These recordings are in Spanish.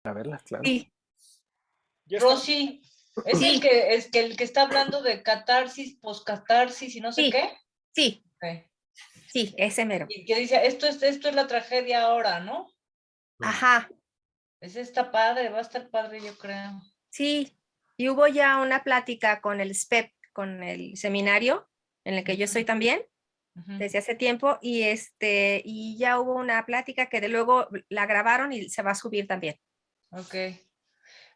A verlas, claro. Sí. Rosy, ¿es Sí. el que está hablando de catarsis, poscatarsis y no sé Sí. qué? Sí. Okay. Sí, ese mero. Y que dice, esto es la tragedia ahora, ¿no? Ajá. Ese está padre, va a estar padre, yo creo. Sí, y hubo ya una plática con el SPEP, con el seminario en el que yo estoy también, desde hace tiempo, y ya hubo una plática que de luego la grabaron y se va a subir también. Ok.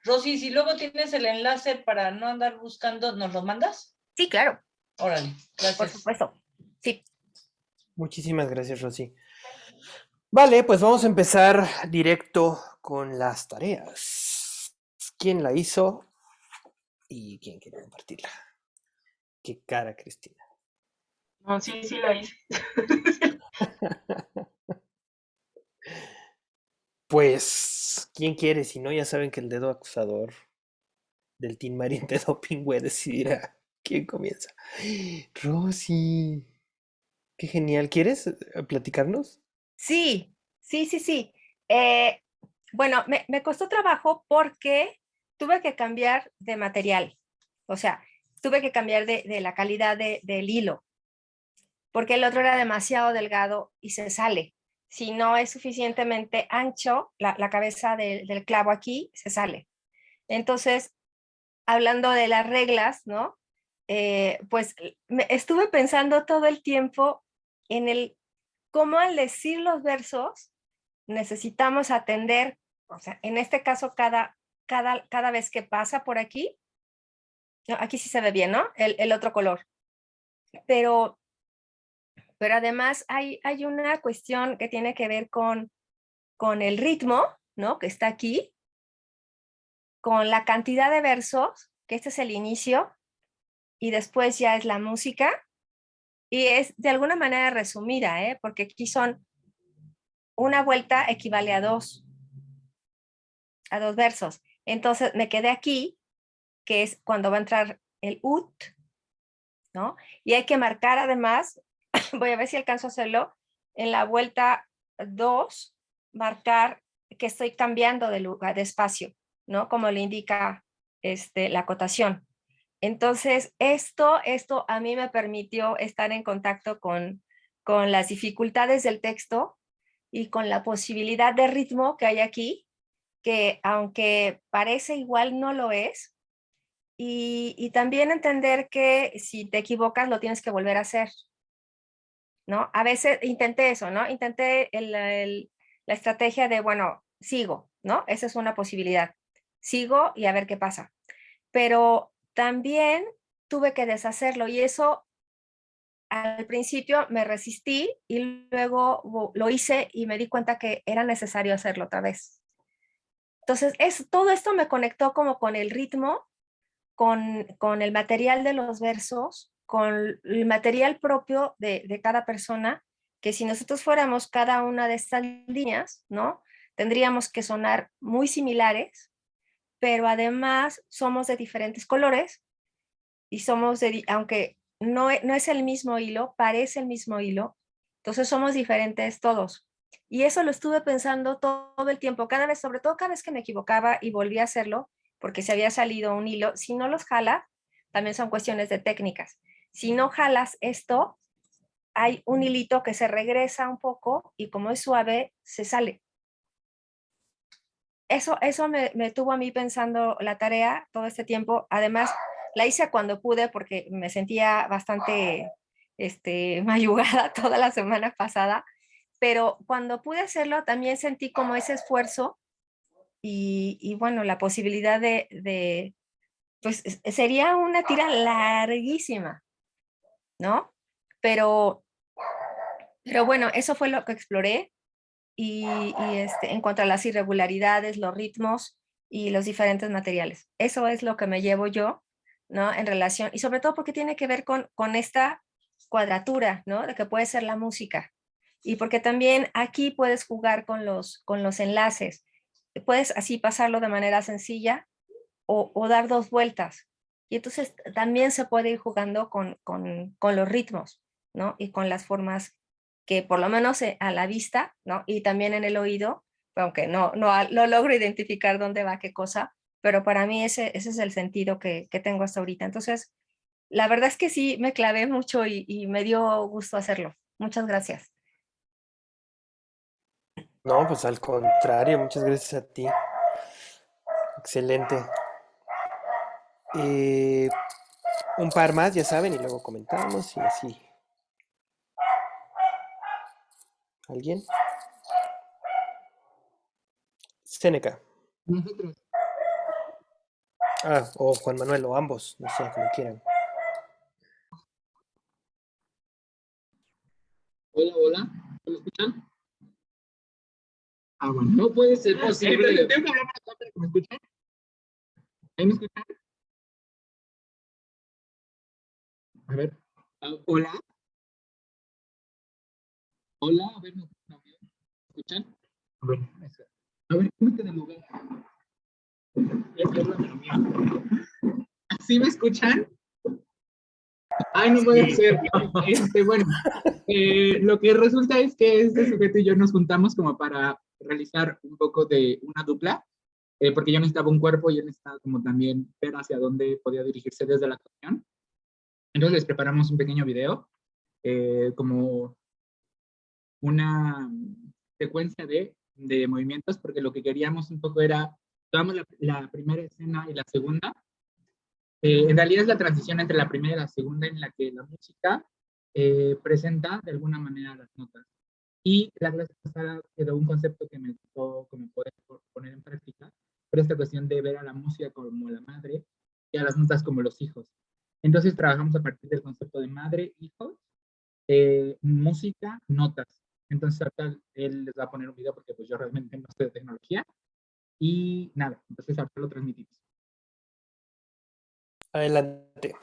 Rosy, si luego tienes el enlace para no andar buscando, ¿nos lo mandas? Sí, claro. Órale, gracias. Por supuesto. Sí. Muchísimas gracias, Rosy. Vale, pues vamos a empezar directo con las tareas. ¿Quién la hizo y quién quiere compartirla? Qué cara, Cristina. No, sí la hice. Pues, ¿quién quiere? Si no, ya saben que el dedo acusador del Team Marín de Doping decidirá quién comienza. Rosy, qué genial. ¿Quieres platicarnos? Sí. Bueno, me costó trabajo porque tuve que cambiar de material. O sea, tuve que cambiar de la calidad del hilo, porque el otro era demasiado delgado y se sale. Si no es suficientemente ancho, la cabeza del clavo aquí se sale. Entonces, hablando de las reglas, ¿no? Pues estuve pensando todo el tiempo en cómo al decir los versos necesitamos atender, o sea, en este caso cada vez que pasa por aquí, no, aquí sí se ve bien, ¿no? El otro color. Pero además hay una cuestión que tiene que ver con el ritmo, ¿no? Que está aquí, con la cantidad de versos, que este es el inicio, y después ya es la música, y es de alguna manera resumida, porque aquí son una vuelta equivale a dos versos. Entonces me quedé aquí, que es cuando va a entrar el ut, ¿no? Y hay que marcar además, voy a ver si alcanzo a hacerlo, en la vuelta 2, marcar que estoy cambiando de lugar, de espacio, ¿no? Como le indica la acotación. Entonces, esto a mí me permitió estar en contacto con las dificultades del texto y con la posibilidad de ritmo que hay aquí, que aunque parece igual, no lo es. Y también entender que si te equivocas, lo tienes que volver a hacer, ¿no? A veces intenté eso, ¿no? Intenté la estrategia de, bueno, sigo, ¿no? Esa es una posibilidad. Sigo y a ver qué pasa. Pero también tuve que deshacerlo y eso al principio me resistí y luego lo hice y me di cuenta que era necesario hacerlo otra vez. Entonces, todo esto me conectó como con el ritmo, con el material de los versos, con el material propio de cada persona, que si nosotros fuéramos cada una de estas líneas, ¿no? Tendríamos que sonar muy similares, pero además somos de diferentes colores y somos aunque no es el mismo hilo, parece el mismo hilo, entonces somos diferentes todos. Y eso lo estuve pensando todo el tiempo, cada vez, sobre todo cada vez que me equivocaba y volví a hacerlo, porque se había salido un hilo, si no los jalas, también son cuestiones de técnicas. Si no jalas esto, hay un hilito que se regresa un poco y como es suave, se sale. Eso me tuvo a mí pensando la tarea todo este tiempo. Además, la hice cuando pude porque me sentía bastante mayugada toda la semana pasada, pero cuando pude hacerlo también sentí como ese esfuerzo y bueno, la posibilidad pues sería una tira larguísima, ¿no? Pero bueno, eso fue lo que exploré en cuanto a las irregularidades, los ritmos y los diferentes materiales. Eso es lo que me llevo yo, ¿no? En relación, y sobre todo porque tiene que ver con esta cuadratura, ¿no? De que puede ser la música. Y porque también aquí puedes jugar con los enlaces. Puedes así pasarlo de manera sencilla o dar dos vueltas. Y entonces también se puede ir jugando con los ritmos, ¿no? Y con las formas que por lo menos a la vista, ¿no? Y también en el oído aunque no logro identificar dónde va qué cosa, pero para mí ese es el sentido que tengo hasta ahorita. Entonces, la verdad es que sí, me clavé mucho y me dio gusto hacerlo. Muchas gracias. No, pues al contrario, muchas gracias a ti. Excelente. Eh, un par más, ya saben, y luego comentamos y así. ¿Alguien? Seneca. Nosotros. Ah, o Juan Manuel, o ambos, no sé, como quieran. Hola, hola. ¿Me escuchan? Ah, bueno. No puede ser posible. Tengo que hablar más rápido, ¿me escuchan? ¿Ahí me escuchan? A ver. Hola. Hola, a ver, ¿me escuchan? A ver, a ver, cúmete del lugar. ¿Sí me escuchan? Ay, no puede ser. Bueno, lo que resulta es que este sujeto y yo nos juntamos como para realizar un poco de una dupla, porque yo necesitaba un cuerpo y él necesitaba como también ver hacia dónde podía dirigirse desde la actuación. Entonces les preparamos un pequeño video, como una secuencia de movimientos, porque lo que queríamos un poco era, tomamos la primera escena y la segunda. En realidad es la transición entre la primera y la segunda en la que la música presenta de alguna manera las notas. Y la clase pasada quedó un concepto que me gustó como poder poner en práctica, pero esta cuestión de ver a la música como la madre y a las notas como los hijos. Entonces trabajamos a partir del concepto de madre, hijos, música, notas. Entonces acá él les va a poner un video porque pues yo realmente no sé de tecnología y nada, entonces acá lo transmitimos. Adelante.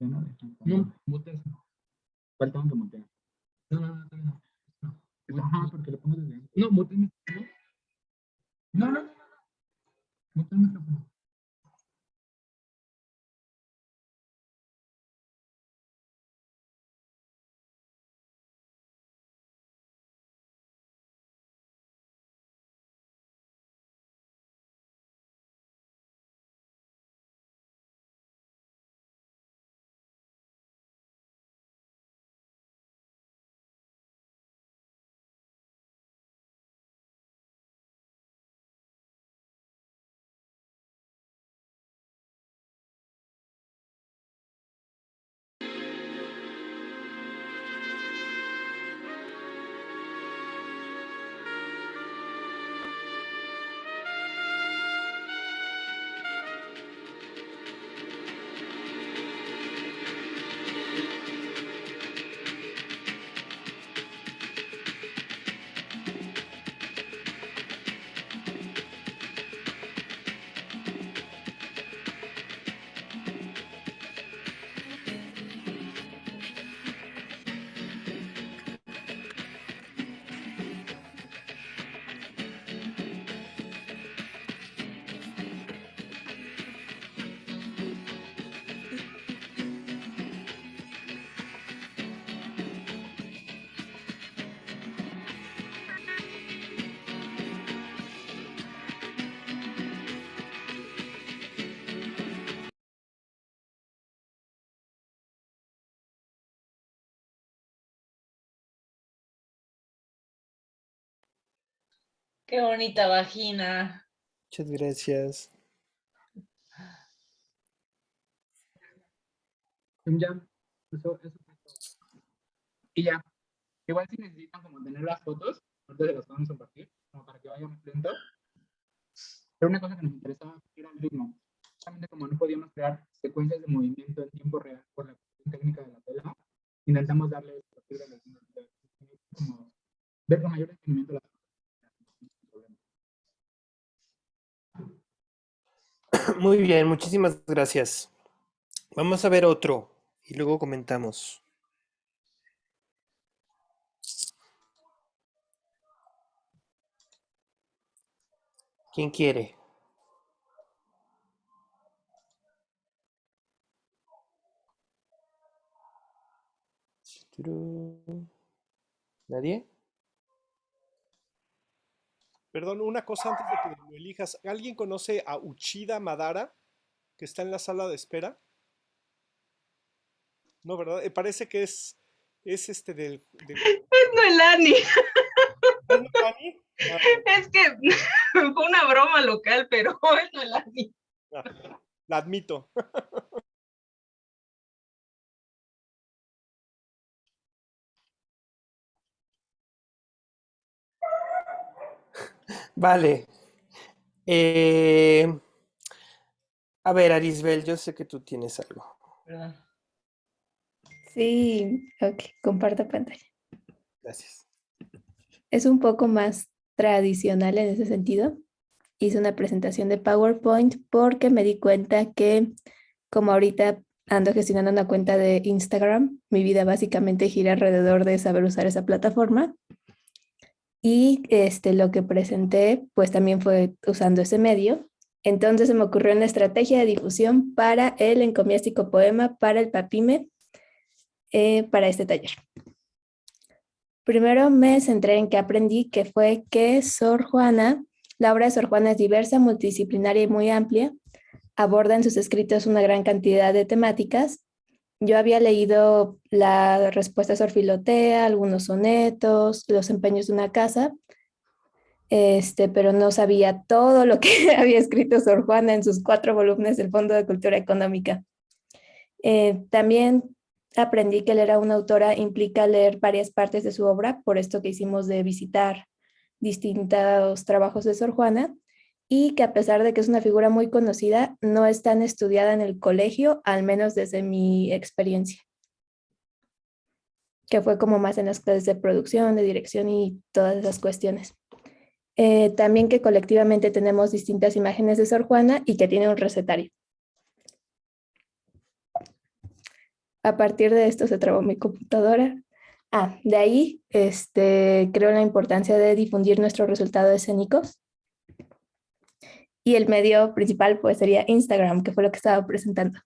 No, muteas. Faltaban que mutear. No. No. Ajá, porque lo pongo desde antes. No, mutea el micrófono. No. Mutea el micrófono. Qué bonita vagina. Muchas gracias. Ya, eso. Y ya, igual si necesitan como tener las fotos, ahorita se las vamos a compartir, como para que vayan lento. Pero una cosa que nos interesaba era el ritmo. Justamente como no podíamos crear secuencias de movimiento en tiempo real por la cuestión técnica de la tela, intentamos darle a partir de como ver con mayor detenimiento las cosas. Muy bien, muchísimas gracias. Vamos a ver otro y luego comentamos. ¿Quién quiere? Turú. ¿Nadie? Perdón, una cosa antes de que lo elijas. ¿Alguien conoce a Uchida Madara, que está en la sala de espera? No, ¿verdad? Parece que es Es Noelani. ¿Es Nani? Ah, bueno, Es que fue una broma local, pero es Noelani. ah, la admito. Vale. Eh, a ver, Arisbel, yo sé que tú tienes algo. ¿Verdad? Sí, ok, comparto pantalla. Gracias. Es un poco más tradicional en ese sentido. Hice una presentación de PowerPoint porque me di cuenta que como ahorita ando gestionando una cuenta de Instagram, mi vida básicamente gira alrededor de saber usar esa plataforma. Y lo que presenté, pues también fue usando ese medio. Entonces se me ocurrió una estrategia de difusión para el encomiástico poema para el Papime para este taller. Primero me centré en que aprendí que fue que Sor Juana, la obra de Sor Juana es diversa, multidisciplinaria y muy amplia. Aborda en sus escritos una gran cantidad de temáticas. Yo había leído la respuesta a Sor Filotea, algunos sonetos, los empeños de una casa, pero no sabía todo lo que había escrito Sor Juana en sus 4 volúmenes del Fondo de Cultura Económica. También aprendí que leer a una autora implica leer varias partes de su obra, por esto que hicimos de visitar distintos trabajos de Sor Juana, y que a pesar de que es una figura muy conocida, no es tan estudiada en el colegio, al menos desde mi experiencia, que fue como más en las clases de producción, de dirección y todas esas cuestiones. También que colectivamente tenemos distintas imágenes de Sor Juana y que tiene un recetario. A partir de esto se trabó mi computadora. De ahí creo la importancia de difundir nuestros resultados escénicos. Y el medio principal pues sería Instagram, que fue lo que estaba presentando.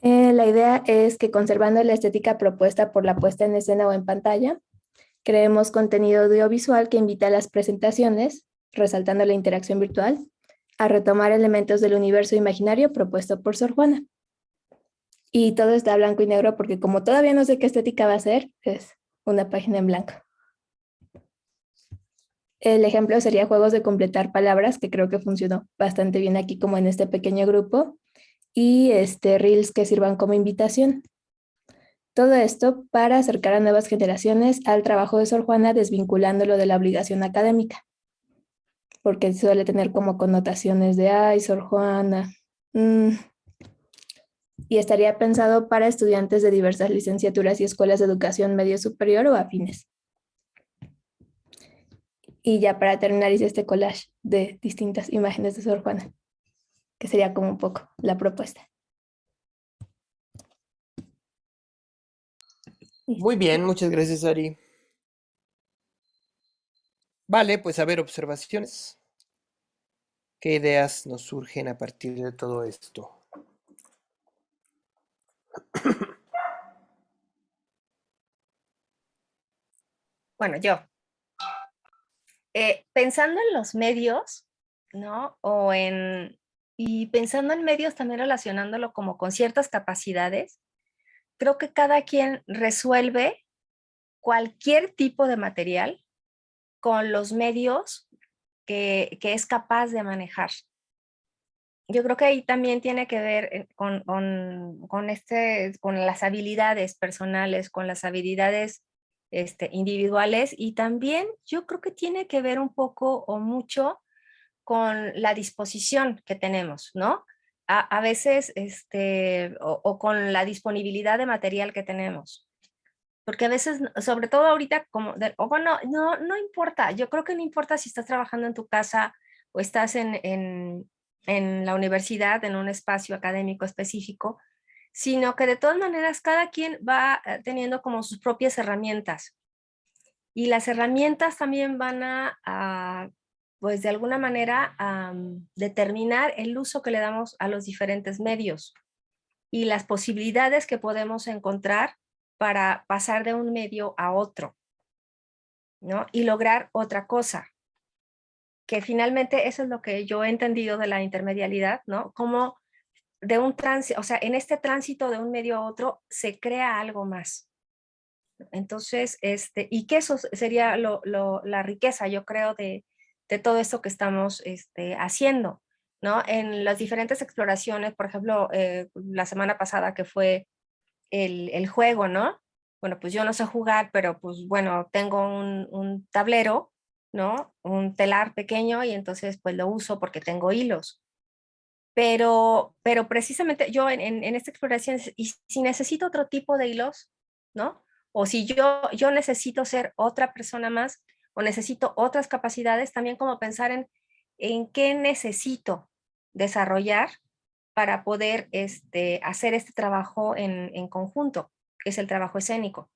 La idea es que conservando la estética propuesta por la puesta en escena o en pantalla, creemos contenido audiovisual que invita a las presentaciones, resaltando la interacción virtual, a retomar elementos del universo imaginario propuesto por Sor Juana. Y todo está blanco y negro porque como todavía no sé qué estética va a ser, es una página en blanco. El ejemplo sería juegos de completar palabras, que creo que funcionó bastante bien aquí como en este pequeño grupo, y reels que sirvan como invitación. Todo esto para acercar a nuevas generaciones al trabajo de Sor Juana, desvinculándolo de la obligación académica, porque suele tener como connotaciones de, ay, Sor Juana, y estaría pensado para estudiantes de diversas licenciaturas y escuelas de educación medio superior o afines. Y ya para terminar hice este collage de distintas imágenes de Sor Juana, que sería como un poco la propuesta. Muy bien, muchas gracias, Ari. Vale, pues a ver, observaciones. ¿Qué ideas nos surgen a partir de todo esto? Bueno, yo, pensando en los medios, ¿no? Y pensando en medios también relacionándolo como con ciertas capacidades, creo que cada quien resuelve cualquier tipo de material con los medios que es capaz de manejar. Yo creo que ahí también tiene que ver con las habilidades personales, con las habilidades individuales, y también yo creo que tiene que ver un poco o mucho con la disposición que tenemos, ¿no? A veces, o con la disponibilidad de material que tenemos. Porque a veces, sobre todo ahorita, o bueno, no importa, yo creo que no importa si estás trabajando en tu casa o estás en la universidad, en un espacio académico específico, sino que de todas maneras cada quien va teniendo como sus propias herramientas. Y las herramientas también van pues de alguna manera, a determinar el uso que le damos a los diferentes medios y las posibilidades que podemos encontrar para pasar de un medio a otro. ¿no? Y lograr otra cosa, que finalmente eso es lo que yo he entendido de la intermedialidad, ¿no? Como de un tránsito, o sea, en este tránsito de un medio a otro se crea algo más. Entonces, y que eso sería la riqueza, yo creo, de todo esto que estamos haciendo, ¿no? En las diferentes exploraciones, por ejemplo, la semana pasada que fue el juego, ¿no? Bueno, pues yo no sé jugar, pero pues bueno, tengo un tablero, ¿no? Un telar pequeño y entonces pues lo uso porque tengo hilos. Pero precisamente yo en esta exploración, y si necesito otro tipo de hilos, ¿no? O si yo necesito ser otra persona más o necesito otras capacidades, también como pensar en qué necesito desarrollar para poder hacer este trabajo en conjunto, que es el trabajo escénico.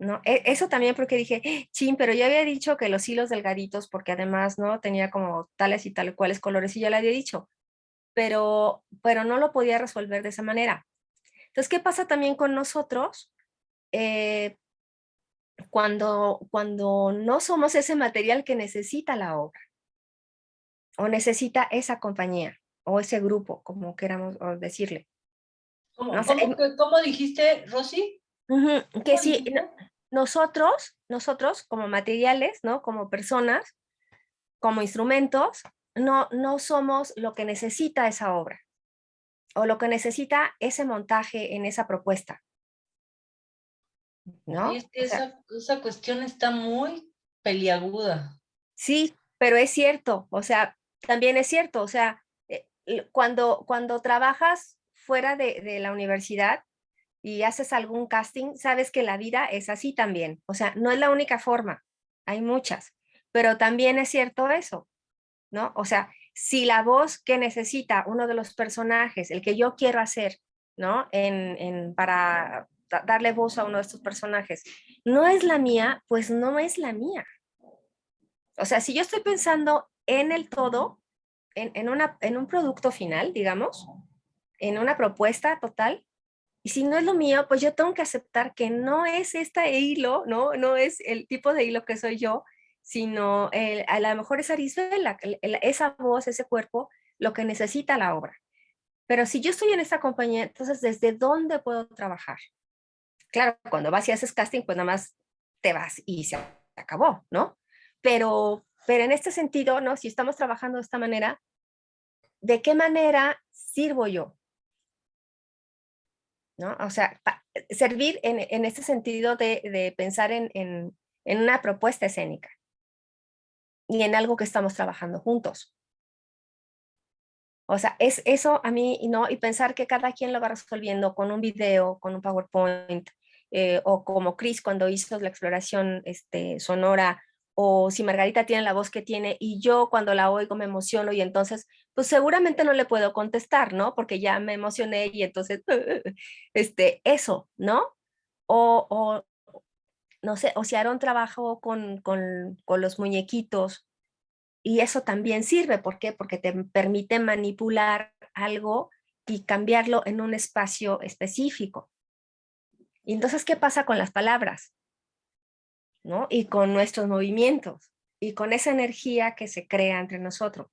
¿No? Eso también porque dije, chin, pero yo había dicho que los hilos delgaditos, porque además, ¿no? Tenía como tales y tal cuales colores y ya lo había dicho, pero no lo podía resolver de esa manera. Entonces, ¿qué pasa también con nosotros? Eh, cuando no somos ese material que necesita la obra o necesita esa compañía o ese grupo, como queramos decirle. ¿Cómo, No sé, cómo dijiste, Rosy? que ¿Cómo si dijiste? nosotros como materiales, ¿no? Como personas, como instrumentos, no somos lo que necesita esa obra o lo que necesita ese montaje en esa propuesta, Ay, ¿no? es que O sea, esa cuestión está muy peliaguda. sí, pero es cierto, o sea, también es cierto, o sea, cuando trabajas fuera de la universidad y haces algún casting, sabes que la vida es así también, o sea, no es la única forma, hay muchas, pero también es cierto eso, ¿no? O sea, si la voz que necesita uno de los personajes, el que yo quiero hacer, ¿no? Para darle voz a uno de estos personajes, no es la mía, pues no es la mía. O sea, si yo estoy pensando en el todo, en un producto final, digamos, en una propuesta total, y si no es lo mío, pues yo tengo que aceptar que no es este hilo, ¿no? No es el tipo de hilo que soy yo, sino a lo mejor es Arisbela, esa voz, ese cuerpo, lo que necesita la obra. Pero si yo estoy en esta compañía, entonces, ¿desde dónde puedo trabajar? Claro, cuando vas y haces casting, pues nada más te vas y se acabó, ¿no? Pero en este sentido, ¿no? Si estamos trabajando de esta manera, ¿de qué manera sirvo yo? ¿No? O sea, servir en este sentido de pensar en una propuesta escénica y en algo que estamos trabajando juntos. O sea, es eso a mí, ¿no? Y pensar que cada quien lo va resolviendo con un video, con un PowerPoint, o como Chris cuando hizo la exploración sonora, o si Margarita tiene la voz que tiene y yo cuando la oigo me emociono y entonces, pues seguramente no le puedo contestar, ¿no? Porque ya me emocioné y entonces, eso, ¿no? O no sé, o si Aaron trabajó con los muñequitos y eso también sirve, ¿por qué? Porque te permite manipular algo y cambiarlo en un espacio específico. Y entonces, ¿qué pasa con las palabras? ¿No? Y con nuestros movimientos y con esa energía que se crea entre nosotros.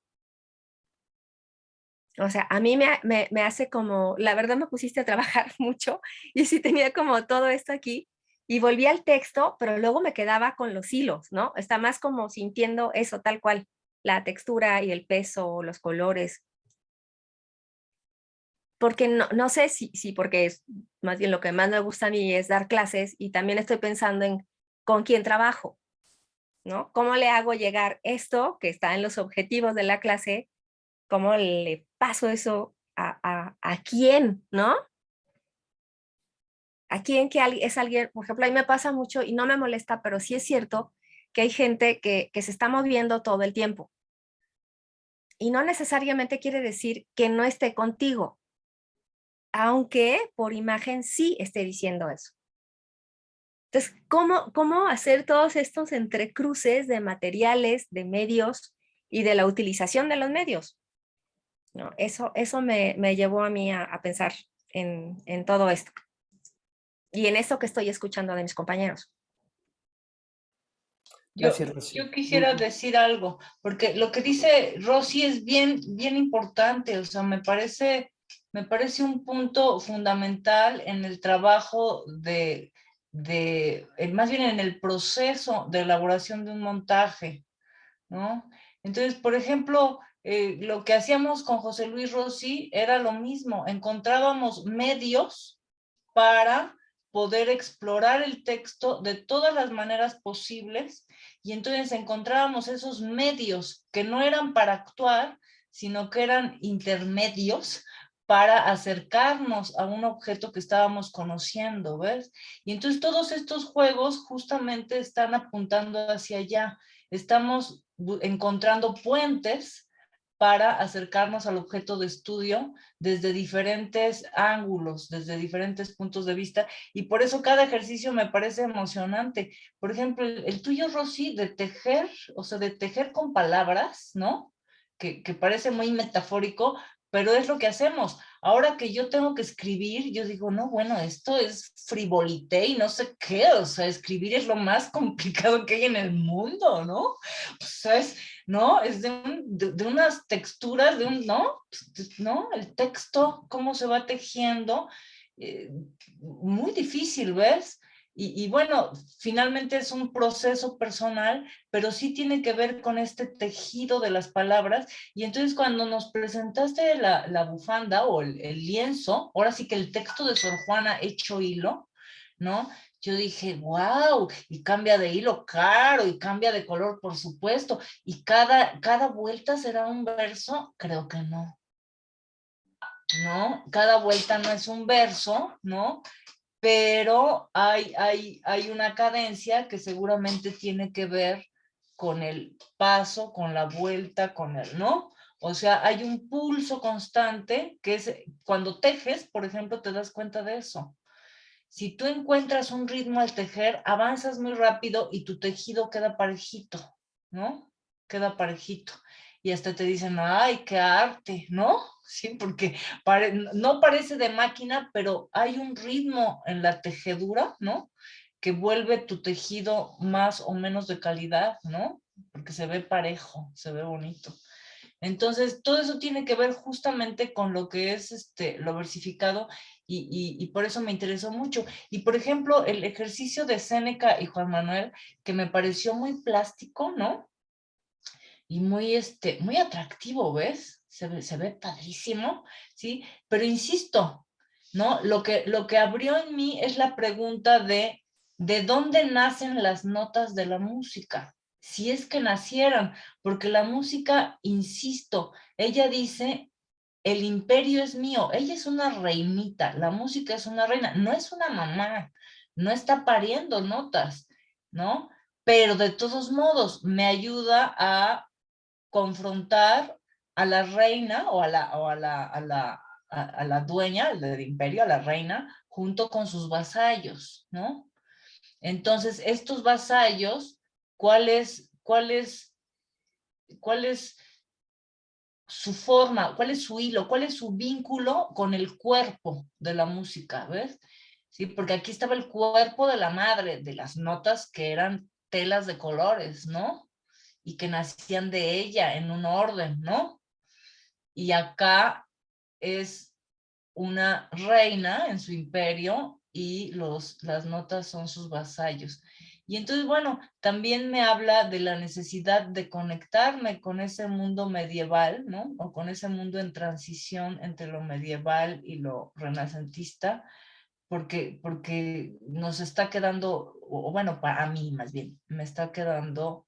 O sea, a mí me hace como, la verdad me pusiste a trabajar mucho y sí tenía como todo esto aquí y volví al texto, pero luego me quedaba con los hilos, ¿no? Está más como sintiendo eso tal cual, la textura y el peso, los colores. Porque no sé si porque es más bien lo que más me gusta a mí es dar clases y también estoy pensando en con quién trabajo, ¿no? ¿Cómo le hago llegar esto que está en los objetivos de la clase? ¿Cómo le paso eso a quién, ¿no? A quién que es alguien, por ejemplo, a mí me pasa mucho y no me molesta, pero sí es cierto que hay gente que se está moviendo todo el tiempo. Y no necesariamente quiere decir que no esté contigo, aunque por imagen sí esté diciendo eso. Entonces, ¿cómo hacer todos estos entrecruces de materiales, de medios y de la utilización de los medios? ¿No? Eso me llevó a mí a pensar en todo esto y en eso que estoy escuchando de mis compañeros. Gracias, Rosy. Yo quisiera decir algo, porque lo que dice Rosy es bien, bien importante, o sea, me parece un punto fundamental en el trabajo más bien en el proceso de elaboración de un montaje, ¿no? Entonces, por ejemplo, lo que hacíamos con José Luis Rossi era lo mismo, encontrábamos medios para poder explorar el texto de todas las maneras posibles y entonces encontrábamos esos medios que no eran para actuar, sino que eran intermedios para acercarnos a un objeto que estábamos conociendo, ¿ves? Y entonces todos estos juegos justamente están apuntando hacia allá. Estamos encontrando puentes para acercarnos al objeto de estudio desde diferentes ángulos, desde diferentes puntos de vista, y por eso cada ejercicio me parece emocionante. Por ejemplo, el tuyo, Rosy, de tejer, o sea, de tejer con palabras, ¿no? Que parece muy metafórico, pero es lo que hacemos. Ahora que yo tengo que escribir, yo digo, no, bueno, esto es frivolité y no sé qué, o sea, escribir es lo más complicado que hay en el mundo, ¿no? O sea, ¿no? Es de unas texturas, ¿no? ¿No? El texto, cómo se va tejiendo, muy difícil, ¿ves? Y bueno, finalmente es un proceso personal, pero sí tiene que ver con este tejido de las palabras. Y entonces cuando nos presentaste la bufanda o el lienzo, ahora sí que el texto de Sor Juana hecho hilo, ¿no? Yo dije, wow, y cambia de hilo, claro, y cambia de color, por supuesto, y cada vuelta será un verso, creo que no, ¿no? Cada vuelta no es un verso, ¿no? Pero hay una cadencia que seguramente tiene que ver con el paso, con la vuelta, con el, ¿no? O sea, hay un pulso constante que es, cuando tejes, por ejemplo, te das cuenta de eso. Si tú encuentras un ritmo al tejer, avanzas muy rápido y tu tejido queda parejito, ¿no? Queda parejito. Y hasta te dicen, ay, qué arte, ¿no? Sí, porque no parece de máquina, pero hay un ritmo en la tejedura, ¿no? Que vuelve tu tejido más o menos de calidad, ¿no? Porque se ve parejo, se ve bonito. Entonces, todo eso tiene que ver justamente con lo que es lo versificado y por eso me interesó mucho. Y, por ejemplo, el ejercicio de Séneca y Juan Manuel, que me pareció muy plástico, ¿no? Y muy atractivo, ¿ves? Se ve padrísimo, ¿sí? Pero insisto, ¿no? Lo que abrió en mí es la pregunta ¿de dónde nacen las notas de la música? Si es que nacieran, porque la música, insisto, ella dice, el imperio es mío, ella es una reinita, la música es una reina, no es una mamá, no está pariendo notas, ¿no? Pero de todos modos me ayuda a confrontar a la reina o a la dueña del imperio, a la reina, junto con sus vasallos, ¿no? Entonces, estos vasallos, ¿cuál es su forma? ¿Cuál es su hilo? ¿Cuál es su vínculo con el cuerpo de la música? ¿Ves? Sí, porque aquí estaba el cuerpo de la madre, de las notas que eran telas de colores, ¿no? Y que nacían de ella en un orden, ¿no? Y acá es una reina en su imperio y las notas son sus vasallos. Y entonces, bueno, también me habla de la necesidad de conectarme con ese mundo medieval, ¿no? O con ese mundo en transición entre lo medieval y lo renacentista, porque nos está quedando, o bueno, para mí más bien, me está quedando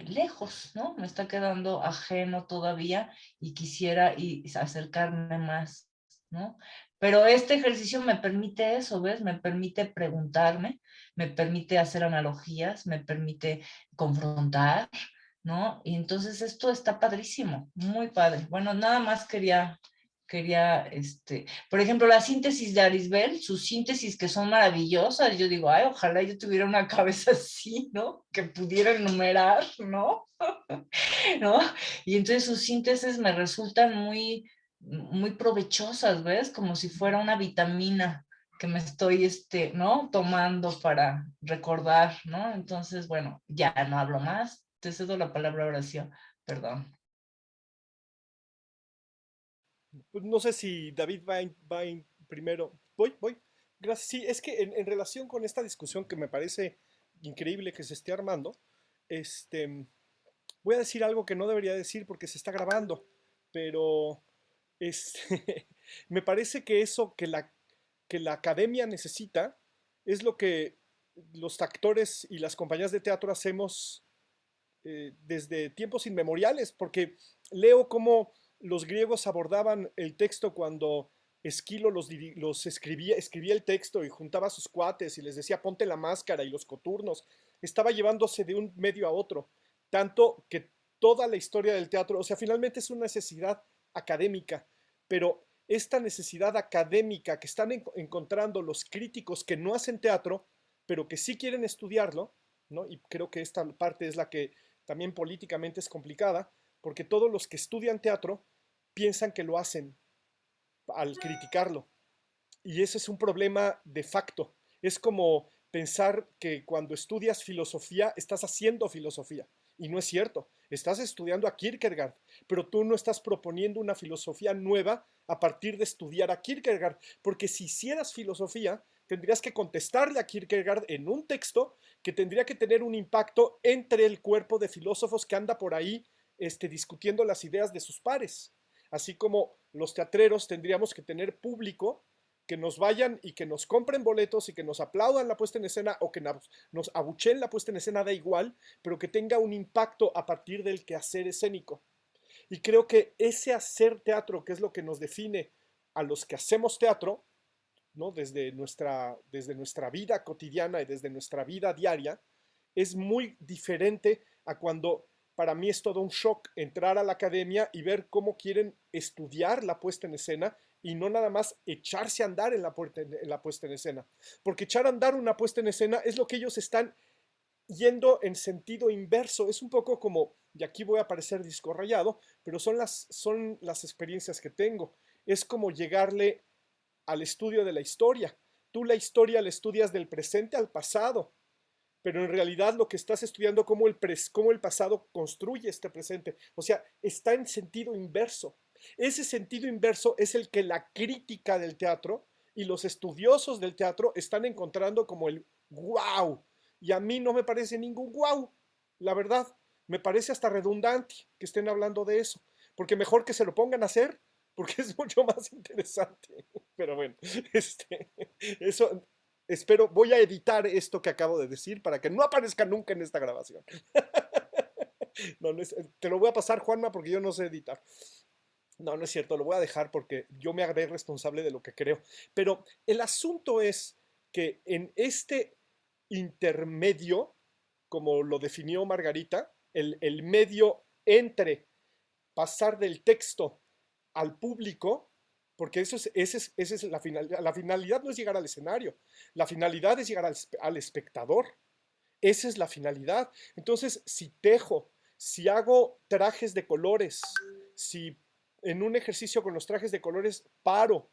lejos, ¿no? Me está quedando ajeno todavía y quisiera acercarme más, ¿no? Pero este ejercicio me permite eso, ¿ves? Me permite preguntarme, me permite hacer analogías, me permite confrontar, ¿no? Y entonces esto está padrísimo, muy padre. Bueno, nada más quería, por ejemplo, la síntesis de Arisbel, sus síntesis que son maravillosas, yo digo, ay, ojalá yo tuviera una cabeza así, ¿no? Que pudiera enumerar, ¿no? ¿No? Y entonces sus síntesis me resultan muy, muy provechosas, ¿ves? Como si fuera una vitamina que me estoy, ¿no? Tomando para recordar, ¿no? Entonces, bueno, ya no hablo más. Te cedo la palabra, Horacio. Perdón. Pues no sé si David va primero. Voy. Gracias. Sí, es que en relación con esta discusión que me parece increíble que se esté armando, este, voy a decir algo que no debería decir porque se está grabando, pero me parece que eso que la academia necesita es lo que los actores y las compañías de teatro hacemos desde tiempos inmemoriales, porque leo cómo los griegos abordaban el texto cuando Esquilo los escribía el texto y juntaba a sus cuates y les decía ponte la máscara y los coturnos. Estaba llevándose de un medio a otro, tanto que toda la historia del teatro, o sea, finalmente es una necesidad académica, pero esta necesidad académica que están encontrando los críticos que no hacen teatro, pero que sí quieren estudiarlo, ¿no? Y creo que esta parte es la que también políticamente es complicada, porque todos los que estudian teatro piensan que lo hacen al criticarlo. Y ese es un problema de facto. Es como pensar que cuando estudias filosofía estás haciendo filosofía. Y no es cierto. Estás estudiando a Kierkegaard, pero tú no estás proponiendo una filosofía nueva a partir de estudiar a Kierkegaard. Porque si hicieras filosofía, tendrías que contestarle a Kierkegaard en un texto que tendría que tener un impacto entre el cuerpo de filósofos que anda por ahí discutiendo las ideas de sus pares. Así como los teatreros tendríamos que tener público que nos vayan y que nos compren boletos y que nos aplaudan la puesta en escena o que nos abucheen la puesta en escena, da igual, pero que tenga un impacto a partir del quehacer escénico. Y creo que ese hacer teatro, que es lo que nos define a los que hacemos teatro, ¿no? desde nuestra vida cotidiana y desde nuestra vida diaria, es muy diferente a cuando para mí es todo un shock entrar a la academia y ver cómo quieren estudiar la puesta en escena y no nada más echarse a andar en la puesta en escena. Porque echar a andar una puesta en escena es lo que ellos están yendo en sentido inverso. Es un poco como, y aquí voy a parecer disco rayado, pero son las experiencias que tengo. Es como llegarle al estudio de la historia. Tú la historia la estudias del presente al pasado, pero en realidad lo que estás estudiando cómo el pasado construye este presente. O sea, está en sentido inverso. Ese sentido inverso es el que la crítica del teatro y los estudiosos del teatro están encontrando como el wow. Y a mí no me parece ningún wow, la verdad. Me parece hasta redundante que estén hablando de eso, porque mejor que se lo pongan a hacer, porque es mucho más interesante. Pero bueno, eso, espero, voy a editar esto que acabo de decir para que no aparezca nunca en esta grabación. No, te lo voy a pasar, Juanma, porque yo no sé editar. No, no es cierto, lo voy a dejar porque yo me haré responsable de lo que creo. Pero el asunto es que en este intermedio, como lo definió Margarita, el medio entre pasar del texto al público, porque esa es la finalidad. La finalidad no es llegar al escenario, la finalidad es llegar al espectador. Esa es la finalidad. Entonces, si tejo, si hago trajes de colores, si en un ejercicio con los trajes de colores paro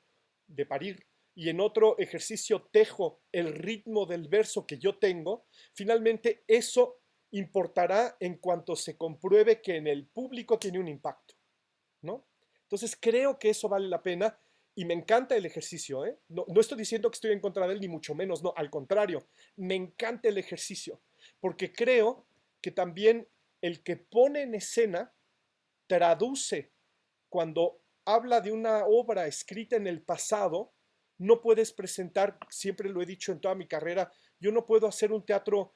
de parir y en otro ejercicio tejo el ritmo del verso que yo tengo, finalmente eso importará en cuanto se compruebe que en el público tiene un impacto, ¿no? Entonces creo que eso vale la pena y me encanta el ejercicio, ¿eh? No estoy diciendo que estoy en contra de él, ni mucho menos, no, al contrario, me encanta el ejercicio, porque creo que también el que pone en escena traduce. Cuando habla de una obra escrita en el pasado, no puedes presentar, siempre lo he dicho en toda mi carrera, yo no puedo hacer un teatro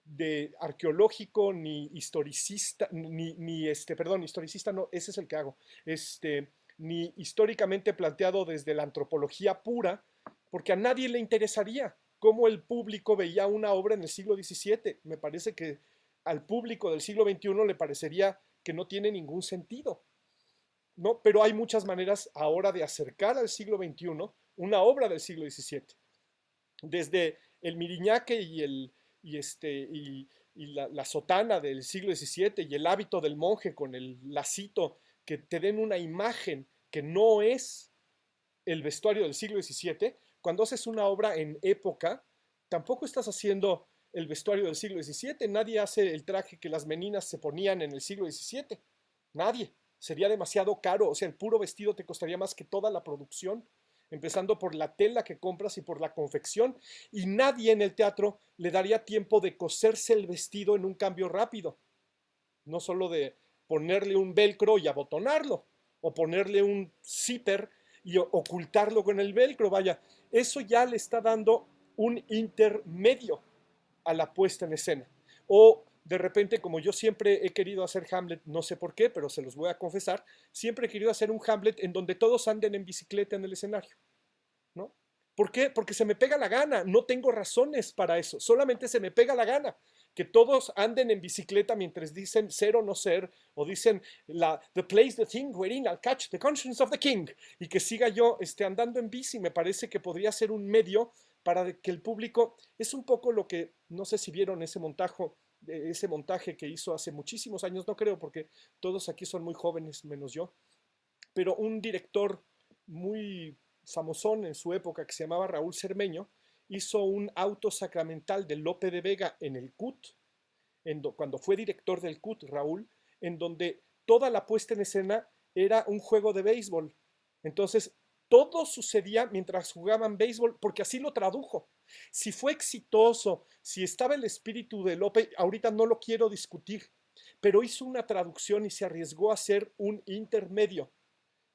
de arqueológico ni historicista, perdón, historicista no, ese es el que hago, ni históricamente planteado desde la antropología pura, porque a nadie le interesaría cómo el público veía una obra en el siglo XVII. Me parece que al público del siglo XXI le parecería que no tiene ningún sentido, ¿no? Pero hay muchas maneras ahora de acercar al siglo XXI una obra del siglo XVII. Desde el Miriñaque y la sotana del siglo XVII y el hábito del monje con el lacito, que te den una imagen que no es el vestuario del siglo XVII, cuando haces una obra en época, tampoco estás haciendo el vestuario del siglo XVII. Nadie hace el traje que las meninas se ponían en el siglo XVII. Nadie. Sería demasiado caro. O sea, el puro vestido te costaría más que toda la producción, empezando por la tela que compras y por la confección. Y nadie en el teatro le daría tiempo de coserse el vestido en un cambio rápido. No solo de ponerle un velcro y abotonarlo, o ponerle un zipper y ocultarlo con el velcro. Vaya, eso ya le está dando un intermedio a la puesta en escena. O de repente, como yo siempre he querido hacer Hamlet, no sé por qué, pero se los voy a confesar, siempre he querido hacer un Hamlet en donde todos anden en bicicleta en el escenario, ¿no? ¿Por qué? Porque se me pega la gana, no tengo razones para eso, solamente se me pega la gana. Que todos anden en bicicleta mientras dicen ser o no ser, o dicen the place, the thing, wherein I'll catch the conscience of the king, y que siga yo andando en bici. Me parece que podría ser un medio para que el público, es un poco lo que, no sé si vieron ese montaje que hizo hace muchísimos años, no creo, porque todos aquí son muy jóvenes, menos yo, pero un director muy famosón en su época que se llamaba Raúl Cermeño, hizo un auto sacramental de Lope de Vega en el CUT, cuando fue director del CUT, Raúl, en donde toda la puesta en escena era un juego de béisbol. Entonces, todo sucedía mientras jugaban béisbol, porque así lo tradujo. Si fue exitoso, si estaba el espíritu de Lope, ahorita no lo quiero discutir, pero hizo una traducción y se arriesgó a ser un intermedio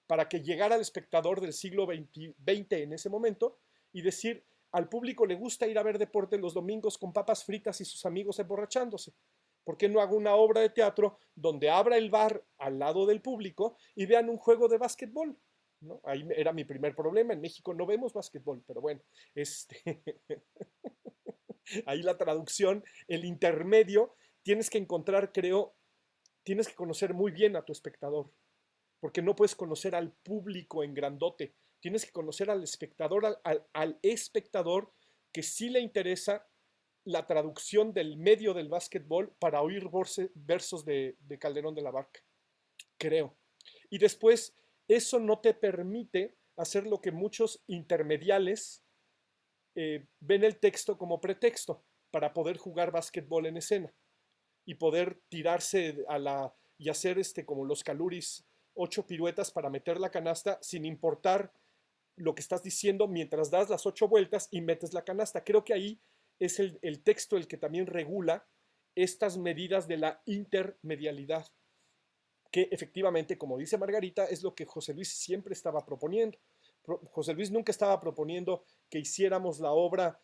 para que llegara al espectador del siglo XX en ese momento y decir, al público le gusta ir a ver deporte los domingos con papas fritas y sus amigos emborrachándose. ¿Por qué no hago una obra de teatro donde abra el bar al lado del público y vean un juego de básquetbol? ¿No? Ahí era mi primer problema. En México no vemos básquetbol, pero bueno, ahí la traducción, el intermedio, tienes que encontrar, creo, tienes que conocer muy bien a tu espectador, porque no puedes conocer al público en grandote. Tienes que conocer al espectador, al espectador que sí le interesa la traducción del medio del básquetbol para oír versos de Calderón de la Barca, creo. Y después, eso no te permite hacer lo que muchos intermediales ven el texto como pretexto para poder jugar básquetbol en escena y poder tirarse y hacer como los Caluris, 8 piruetas para meter la canasta sin importar lo que estás diciendo mientras das las 8 vueltas y metes la canasta. Creo que ahí es el texto el que también regula estas medidas de la intermedialidad, que efectivamente, como dice Margarita, es lo que José Luis siempre estaba proponiendo. José Luis nunca estaba proponiendo que hiciéramos la obra,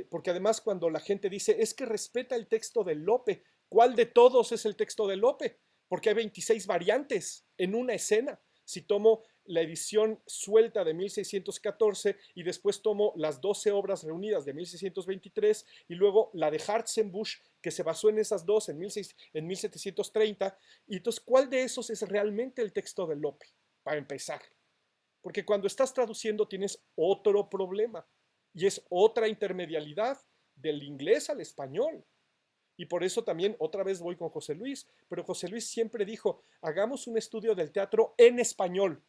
porque además cuando la gente dice, es que respeta el texto de Lope, ¿cuál de todos es el texto de Lope? Porque hay 26 variantes en una escena. Si tomo la edición suelta de 1614 y después tomo las 12 obras reunidas de 1623 y luego la de Hartzenbusch, que se basó en esas dos en 1730, y entonces, ¿cuál de esos es realmente el texto de Lope? Para empezar. Porque cuando estás traduciendo tienes otro problema y es otra intermedialidad del inglés al español. Y por eso también otra vez voy con José Luis, pero José Luis siempre dijo, hagamos un estudio del teatro en español,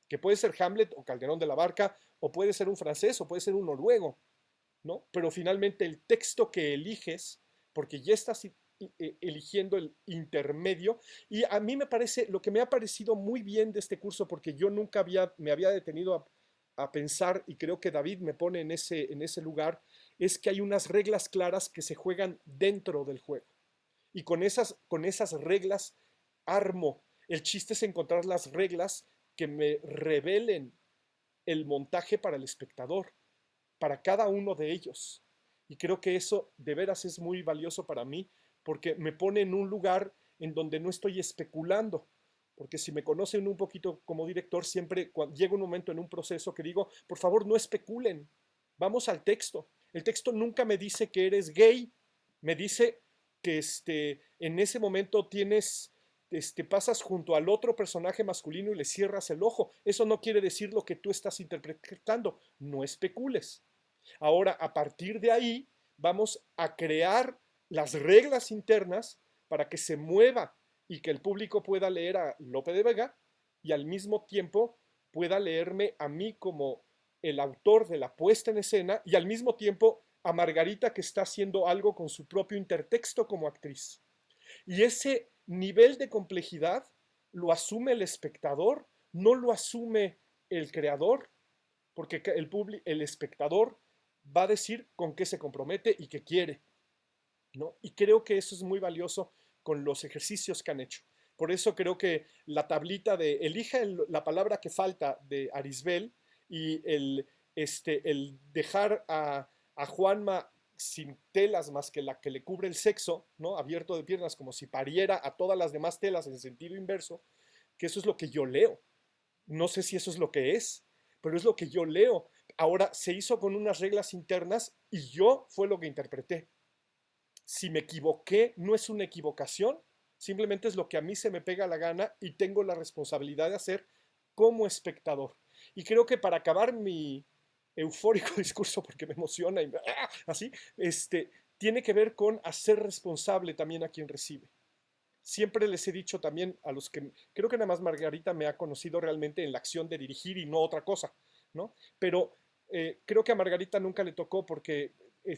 que puede ser Hamlet o Calderón de la Barca, o puede ser un francés, o puede ser un noruego, ¿no? Pero finalmente el texto que eliges, porque ya estás eligiendo el intermedio, y a mí me parece, lo que me ha parecido muy bien de este curso, porque yo nunca me había detenido a pensar, y creo que David me pone en ese lugar, es que hay unas reglas claras que se juegan dentro del juego. Y con esas reglas armo. El chiste es encontrar las reglas que me revelen el montaje para el espectador, para cada uno de ellos. Y creo que eso de veras es muy valioso para mí, porque me pone en un lugar en donde no estoy especulando. Porque si me conocen un poquito como director, siempre llega un momento en un proceso que digo, por favor, no especulen, vamos al texto. El texto nunca me dice que eres gay, me dice que en ese momento pasas junto al otro personaje masculino y le cierras el ojo. Eso no quiere decir lo que tú estás interpretando, no especules. Ahora, a partir de ahí, vamos a crear las reglas internas para que se mueva y que el público pueda leer a Lope de Vega y al mismo tiempo pueda leerme a mí como el autor de la puesta en escena y al mismo tiempo a Margarita que está haciendo algo con su propio intertexto como actriz. Y ese nivel de complejidad lo asume el espectador, no lo asume el creador, porque el espectador va a decir con qué se compromete y qué quiere, ¿no? Y creo que eso es muy valioso con los ejercicios que han hecho. Por eso creo que la tablita de elija la palabra que falta de Arisbel y el dejar a Juanma sin telas más que la que le cubre el sexo, ¿no? Abierto de piernas como si pariera a todas las demás telas en sentido inverso, que eso es lo que yo leo. No sé si eso es lo que es, pero es lo que yo leo. Ahora se hizo con unas reglas internas y yo fue lo que interpreté. Si me equivoqué, no es una equivocación, simplemente es lo que a mí se me pega la gana y tengo la responsabilidad de hacer como espectador. Y creo que para acabar mi eufórico discurso, porque me emociona y así, tiene que ver con hacer responsable también a quien recibe. Siempre les he dicho también a los que, creo que nada más Margarita me ha conocido realmente en la acción de dirigir y no otra cosa, ¿no? Pero creo que a Margarita nunca le tocó porque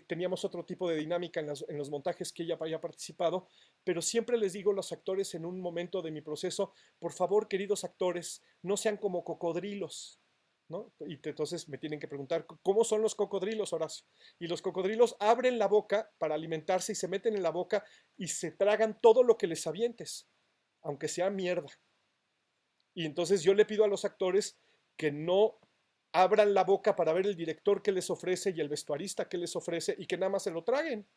teníamos otro tipo de dinámica en los montajes que ella había participado, pero siempre les digo a los actores en un momento de mi proceso, por favor, queridos actores, no sean como cocodrilos, ¿no? Y entonces me tienen que preguntar, ¿cómo son los cocodrilos, Horacio? Y los cocodrilos abren la boca para alimentarse y se meten en la boca y se tragan todo lo que les avientes, aunque sea mierda. Y entonces yo le pido a los actores que no abran la boca para ver el director que les ofrece y el vestuarista que les ofrece y que nada más se lo traguen.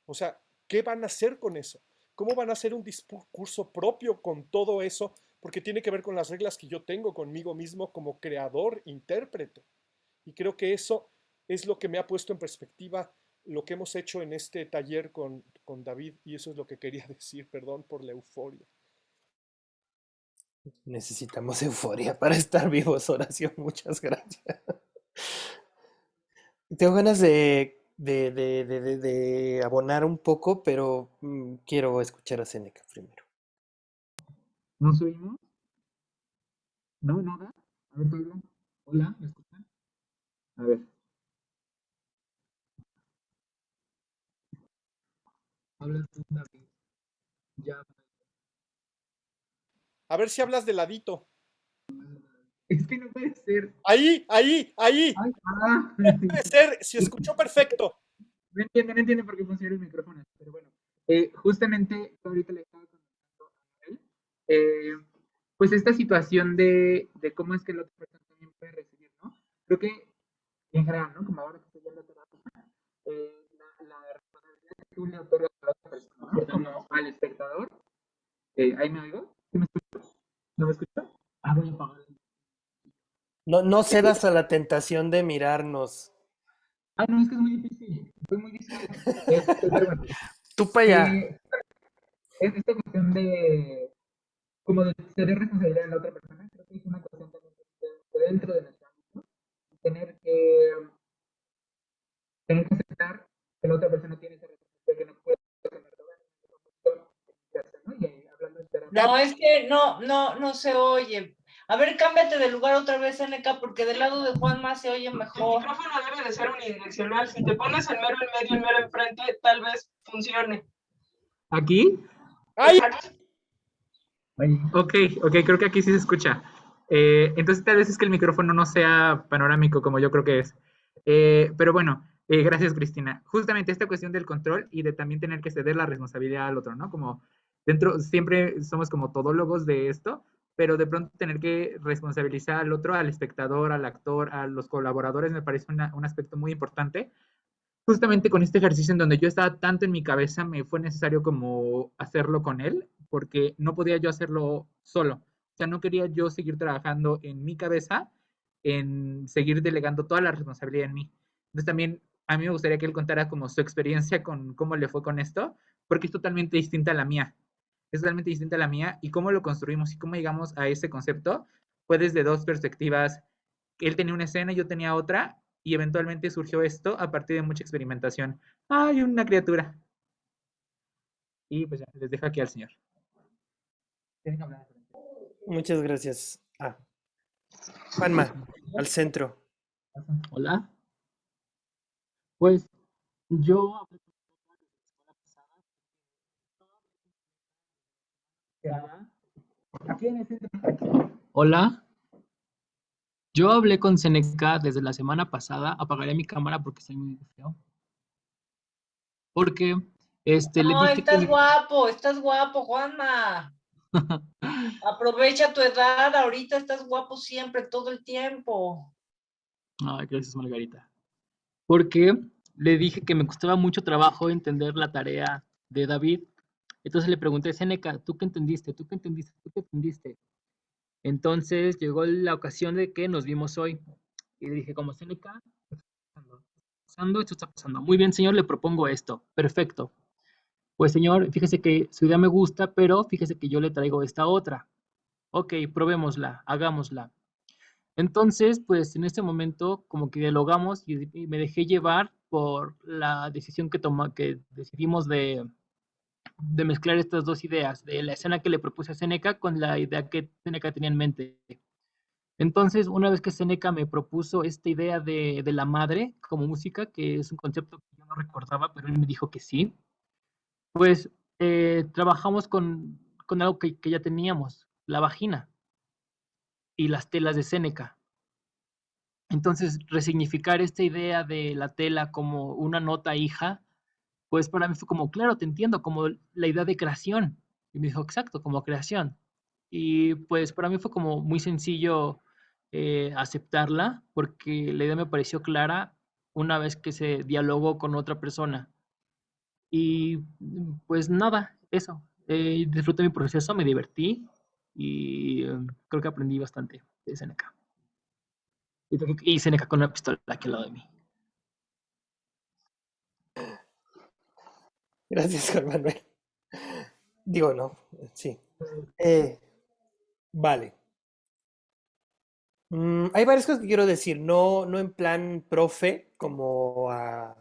O sea, ¿qué van a hacer con eso? ¿Cómo van a hacer un discurso propio con todo eso? Porque tiene que ver con las reglas que yo tengo conmigo mismo como creador, intérprete. Y creo que eso es lo que me ha puesto en perspectiva lo que hemos hecho en este taller con David, y eso es lo que quería decir, perdón por la euforia. Necesitamos euforia para estar vivos, Horacio. Muchas gracias. Tengo ganas de abonar un poco, pero quiero escuchar a Seneca primero. ¿Nos oímos? ¿No? ¿Nada? A ver, Pablo. Hola, ¿me escuchan? A ver. Habla tú, David. Ya. A ver si hablas de ladito. Es que no puede ser. Ahí, ahí, ahí. Ay, Puede ser, si escuchó perfecto. no entiendo por qué funciona el micrófono, pero bueno. Justamente ahorita le estaba comentando a él, pues esta situación de cómo es que la otra persona también puede recibir, ¿no? Creo que en general, ¿no? Como ahora que estoy yendo a terapia, la responsabilidad que tú le otorgas a la otra persona, ¿no? Como al espectador. ¿Ahí me oigo? ¿Sí me escuchas? ¿No me escuchas? Ah, voy a apagar el... No cedas a la tentación de mirarnos. Ah, no, es que es muy difícil. Estoy muy difícil. Pero bueno. Tú para allá. Es esta cuestión de como de ceder responsabilidad a la otra persona, creo que es una cuestión también de dentro de nuestro ámbito, tener que aceptar que la otra persona tiene esa responsabilidad, que no puede hacer, ¿no? Y hablando de terapia. No, es que no se oye. A ver, cámbiate de lugar otra vez, NK, porque del lado de Juanma se oye El mejor. micrófono debe de ser unidireccional. Si te pones el mero en medio, el mero enfrente, tal vez funcione. ¿Aquí? ¡Ahí! Ok, creo que aquí sí se escucha. Entonces tal vez es que el micrófono no sea panorámico como yo creo que es. Pero bueno, gracias Cristina. Justamente esta cuestión del control y de también tener que ceder la responsabilidad al otro, ¿no? Como dentro, siempre somos como todólogos de esto, pero de pronto tener que responsabilizar al otro, al espectador, al actor, a los colaboradores, me parece un aspecto muy importante. Justamente con este ejercicio en donde yo estaba tanto en mi cabeza, me fue necesario como hacerlo con él, porque no podía yo hacerlo solo. O sea, no quería yo seguir trabajando en mi cabeza, en seguir delegando toda la responsabilidad en mí. Entonces también a mí me gustaría que él contara como su experiencia con cómo le fue con esto, porque es totalmente distinta a la mía. Es totalmente distinta a la mía y cómo lo construimos y cómo llegamos a ese concepto fue desde dos perspectivas. Él tenía una escena y yo tenía otra, y eventualmente surgió esto a partir de mucha experimentación. ¡Ay, una criatura! Y pues ya, les dejo aquí al señor. Muchas gracias. Juanma, al centro. Hola. Pues yo hablé con la semana pasada. Aquí en ese- Hola. Yo hablé con Seneca desde la semana pasada. Apagaré mi cámara porque estoy muy feo. Porque le Ay, dije que estás guapo, Juanma. Aprovecha tu edad, ahorita estás guapo siempre, todo el tiempo. Ay, gracias, Margarita. Porque le dije que me costaba mucho trabajo entender la tarea de David. Entonces le pregunté, Seneca, ¿tú qué entendiste? ¿Tú qué entendiste? ¿Tú qué entendiste? Entonces llegó la ocasión de que nos vimos hoy. Y le dije, como Seneca, esto está pasando. Muy bien, señor, le propongo esto. Perfecto. Pues, señor, fíjese que su idea me gusta, pero fíjese que yo le traigo esta otra. Ok, probémosla, hagámosla. Entonces, pues en este momento como que dialogamos y me dejé llevar por la decisión que decidimos de mezclar estas dos ideas, de la escena que le propuse a Seneca con la idea que Seneca tenía en mente. Entonces, una vez que Seneca me propuso esta idea de la madre como música, que es un concepto que yo no recordaba, pero él me dijo que sí, pues trabajamos con algo que ya teníamos, la vagina y las telas de Séneca. Entonces, resignificar esta idea de la tela como una nota hija, pues para mí fue como, claro, te entiendo, como la idea de creación. Y me dijo, exacto, como creación. Y pues para mí fue como muy sencillo aceptarla, porque la idea me pareció clara una vez que se dialogó con otra persona. Y pues nada, eso. Disfruté mi proceso, me divertí y creo que aprendí bastante de Seneca. Y Seneca con una pistola aquí al lado de mí. Gracias, Juan Manuel. Digo, no, sí. Eh, vale. Hay varias cosas que quiero decir, no en plan profe, como a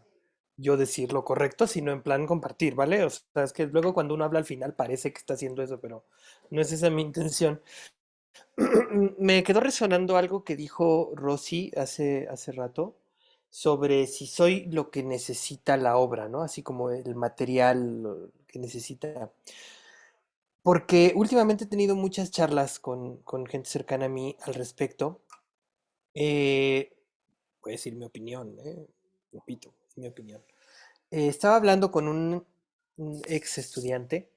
yo decir lo correcto, sino en plan compartir, ¿vale? O sea, es que luego cuando uno habla al final parece que está haciendo eso, pero no es esa mi intención. Me quedó resonando algo que dijo Rosy hace rato sobre si soy lo que necesita la obra, ¿no? Así como el material que necesita. Porque últimamente he tenido muchas charlas con gente cercana a mí al respecto. Eh, Voy a decir mi opinión, ¿eh? Repito, es mi opinión. Estaba hablando con un ex estudiante,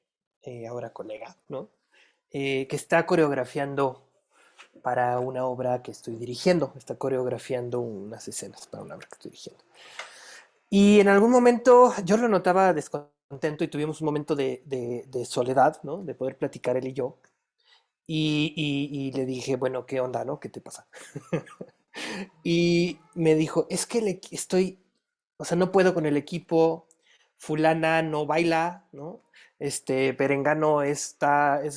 ahora colega, ¿no? Que está coreografiando para una obra que estoy dirigiendo. Está coreografiando unas escenas para una obra que estoy dirigiendo. Y en algún momento yo lo notaba descontento y tuvimos un momento de soledad, ¿no? De poder platicar él y yo. Y le dije, bueno, ¿qué onda, no? ¿Qué te pasa? Y me dijo, es que estoy, o sea, no puedo con el equipo, fulana no baila, ¿no? Perengano es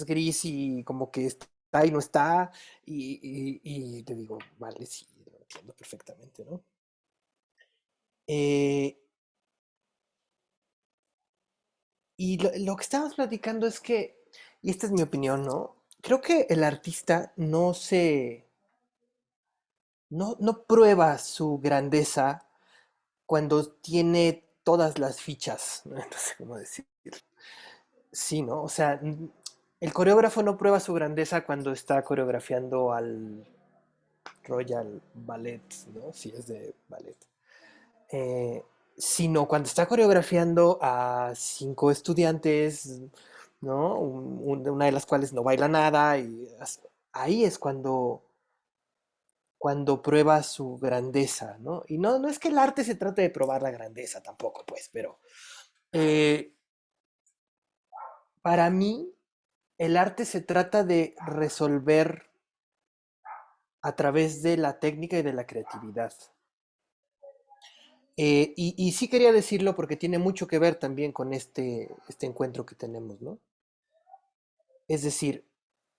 gris y como que está y no está, y le digo, vale, sí, lo entiendo perfectamente, ¿no? Eh, y lo que estábamos platicando es que, y esta es mi opinión, ¿no? Creo que el artista no prueba su grandeza cuando tiene todas las fichas, ¿no? No sé cómo decir. Sí, ¿no? O sea, el coreógrafo no prueba su grandeza cuando está coreografiando al Royal Ballet, ¿no? Si es de ballet. Eh, Sino cuando está coreografiando a 5 estudiantes, ¿no? Una de las cuales no baila nada y ahí es cuando prueba su grandeza, ¿no? Y no es que el arte se trate de probar la grandeza tampoco, pues, pero eh, para mí el arte se trata de resolver a través de la técnica y de la creatividad. Y sí quería decirlo porque tiene mucho que ver también con este encuentro que tenemos, ¿no? Es decir,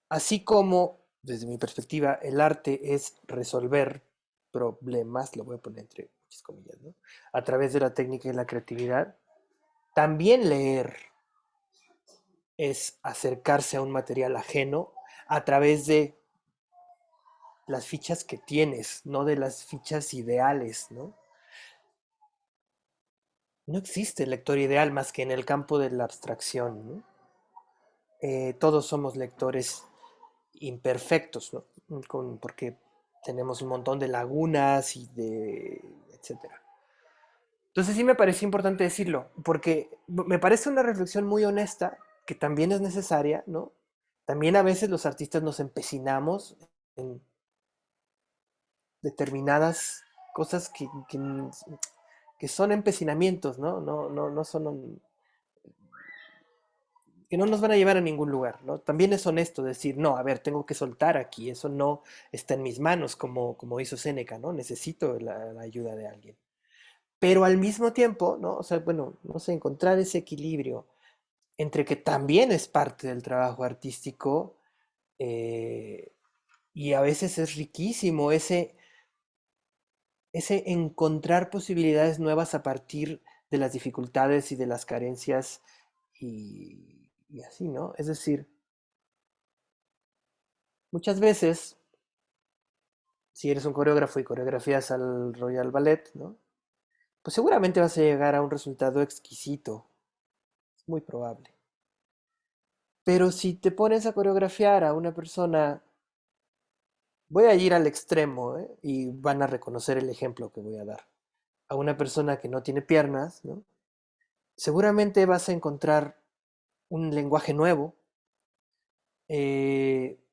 así como, desde mi perspectiva, el arte es resolver problemas, lo voy a poner entre muchas comillas, ¿no? A través de la técnica y la creatividad, también leer es acercarse a un material ajeno a través de las fichas que tienes, no de las fichas ideales, ¿no? No existe lector ideal más que en el campo de la abstracción, ¿no? Todos somos lectores imperfectos, ¿no? Porque tenemos un montón de lagunas y de etcétera. Entonces sí me pareció importante decirlo, porque me parece una reflexión muy honesta, que también es necesaria, ¿no? También a veces los artistas nos empecinamos en determinadas cosas que son empecinamientos, ¿no? No son, que no nos van a llevar a ningún lugar, ¿no? También es honesto decir, no, a ver, tengo que soltar aquí, eso no está en mis manos, como hizo Séneca, ¿no? Necesito la ayuda de alguien. Pero al mismo tiempo, ¿no? O sea, bueno, no sé, encontrar ese equilibrio entre que también es parte del trabajo artístico eh, y a veces es riquísimo ese encontrar posibilidades nuevas a partir de las dificultades y de las carencias y así, ¿no? Es decir, muchas veces, si eres un coreógrafo y coreografías al Royal Ballet, ¿no? Pues seguramente vas a llegar a un resultado exquisito, es muy probable. Pero si te pones a coreografiar a una persona, voy a ir al extremo, ¿eh? Y van a reconocer el ejemplo que voy a dar. A una persona que no tiene piernas, ¿no? Seguramente vas a encontrar un lenguaje nuevo,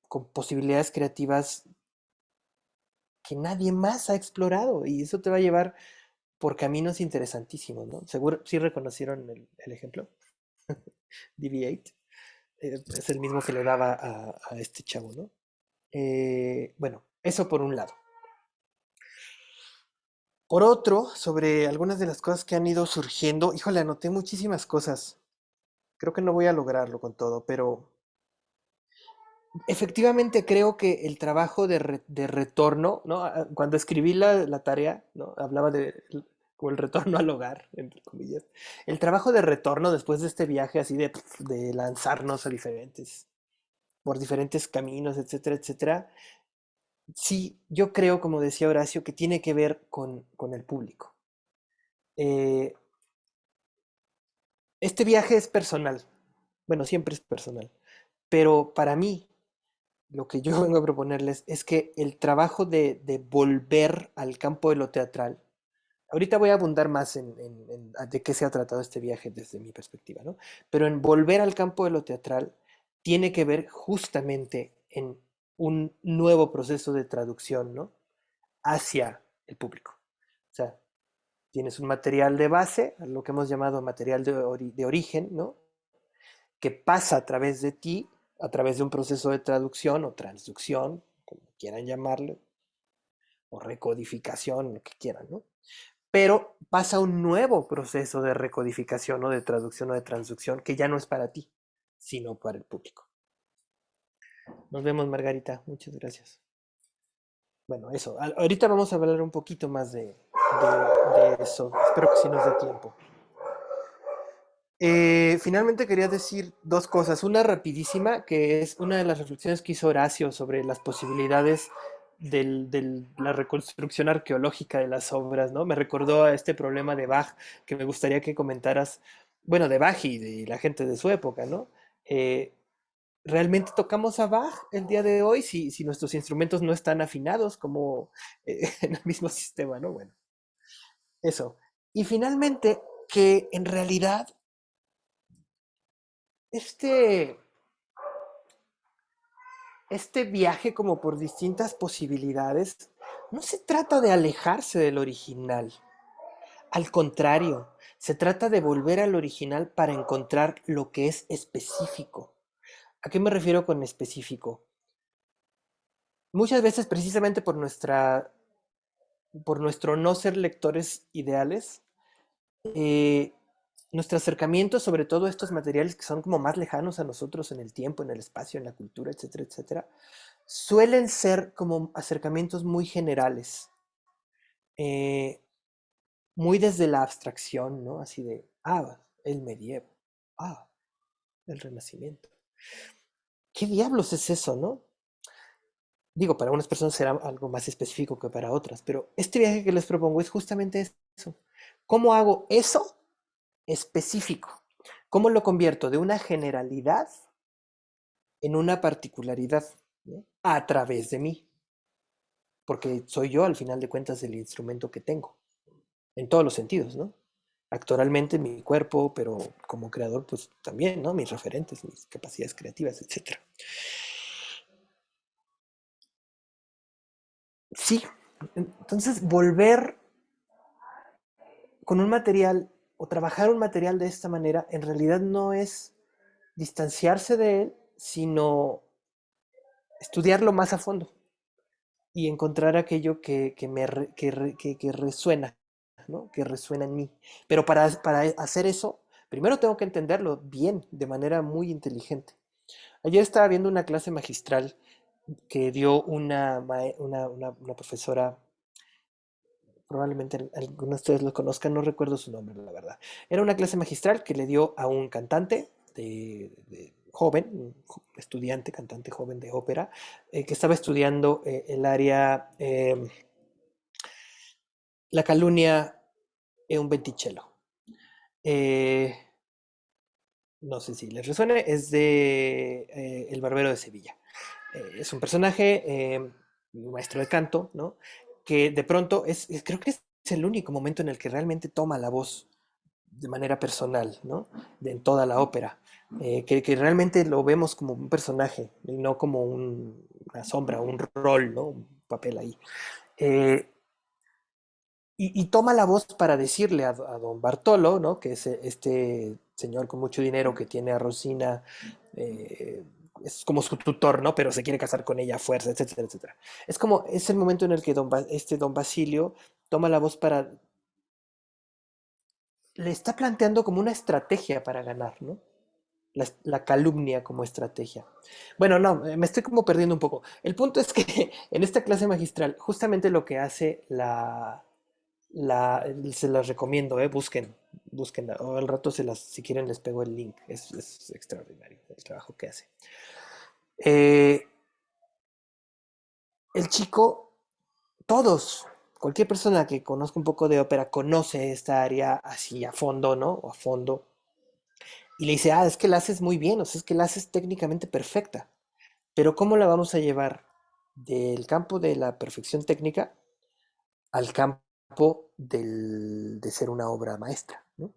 con posibilidades creativas que nadie más ha explorado y eso te va a llevar por caminos interesantísimos, ¿no? Seguro, sí reconocieron el ejemplo, DV8, es el mismo que le daba a este chavo, ¿no? Bueno, eso por un lado. Por otro, sobre algunas de las cosas que han ido surgiendo, híjole, anoté muchísimas cosas. Creo que no voy a lograrlo con todo, pero efectivamente creo que el trabajo de retorno, ¿no? Cuando escribí la tarea, ¿no? Hablaba como el retorno al hogar, entre comillas. El trabajo de retorno después de este viaje así de lanzarnos por diferentes caminos, etcétera, etcétera. Sí, yo creo, como decía Horacio, que tiene que ver con el público. Eh, este viaje es personal. Bueno, siempre es personal. Pero para mí, lo que yo vengo a proponerles es que el trabajo de volver al campo de lo teatral, ahorita voy a abundar más en de qué se ha tratado este viaje desde mi perspectiva, ¿no? Pero en volver al campo de lo teatral tiene que ver justamente en un nuevo proceso de traducción, ¿no? Hacia el público. O sea, tienes un material de base, lo que hemos llamado material de origen, ¿no? Que pasa a través de ti, a través de un proceso de traducción o transducción, como quieran llamarlo, o recodificación, lo que quieran, ¿no? Pero pasa un nuevo proceso de recodificación o de traducción o de transducción que ya no es para ti, sino para el público. Nos vemos, Margarita. Muchas gracias. Bueno, eso. Ahorita vamos a hablar un poquito más de eso. Espero que sí nos dé tiempo. Finalmente quería decir dos cosas. Una rapidísima, que es una de las reflexiones que hizo Horacio sobre las posibilidades de la reconstrucción arqueológica de las obras, ¿no? Me recordó a este problema de Bach que me gustaría que comentaras, bueno, de Bach y de la gente de su época, ¿no? ¿Realmente tocamos a Bach el día de hoy si nuestros instrumentos no están afinados como en el mismo sistema, ¿no? Bueno, eso. Y finalmente, que en realidad este, este viaje como por distintas posibilidades no se trata de alejarse del original. Al contrario, se trata de volver al original para encontrar lo que es específico. ¿A qué me refiero con específico? Muchas veces precisamente por nuestro no ser lectores ideales, eh, nuestro acercamiento sobre todo a estos materiales que son como más lejanos a nosotros en el tiempo, en el espacio, en la cultura, etcétera, etcétera, suelen ser como acercamientos muy generales, eh, muy desde la abstracción, ¿no? Así de, el medievo, el renacimiento. ¿Qué diablos es eso, no? Digo, para unas personas será algo más específico que para otras, pero este viaje que les propongo es justamente eso. ¿Cómo hago eso específico? ¿Cómo lo convierto de una generalidad en una particularidad, ¿no? A través de mí? Porque soy yo, al final de cuentas, el instrumento que tengo, en todos los sentidos, ¿no? Actoralmente mi cuerpo, pero como creador, pues también, ¿no? Mis referentes, mis capacidades creativas, etc. Sí, entonces volver con un material o trabajar un material de esta manera, en realidad no es distanciarse de él, sino estudiarlo más a fondo y encontrar aquello que resuena, ¿no? Que resuena en mí. Pero para hacer eso, primero tengo que entenderlo bien, de manera muy inteligente. Ayer estaba viendo una clase magistral que dio una profesora, probablemente algunos de ustedes lo conozcan, no recuerdo su nombre, la verdad. Era una clase magistral que le dio a un cantante de joven, un estudiante, cantante joven de ópera, que estaba estudiando el área, la calunnia e un venticello. Eh, no sé si les resuene, es de El Barbero de Sevilla. Es un personaje, un maestro de canto, ¿no? Que de pronto creo que es el único momento en el que realmente toma la voz de manera personal, ¿no? En toda la ópera. Que realmente lo vemos como un personaje y no como una sombra, un rol, ¿no? Un papel ahí. Eh, y toma la voz para decirle a don Bartolo, ¿no? Que es este señor con mucho dinero que tiene a Rosina, eh, es como su tutor, ¿no? Pero se quiere casar con ella a fuerza, etcétera, etcétera. Es el momento en el que este don Basilio toma la voz para... Le está planteando como una estrategia para ganar, ¿no? La calumnia como estrategia. Bueno, no, me estoy como perdiendo un poco. El punto es que en esta clase magistral, justamente lo que hace se las recomiendo, busquen, o al rato si quieren les pego el link, es extraordinario el trabajo que hace. El chico, cualquier persona que conozca un poco de ópera conoce esta área así a fondo, ¿no? O a fondo, y le dice, es que la haces muy bien, o sea, es que la haces técnicamente perfecta, pero ¿cómo la vamos a llevar del campo de la perfección técnica al campo de ser una obra maestra, ¿no?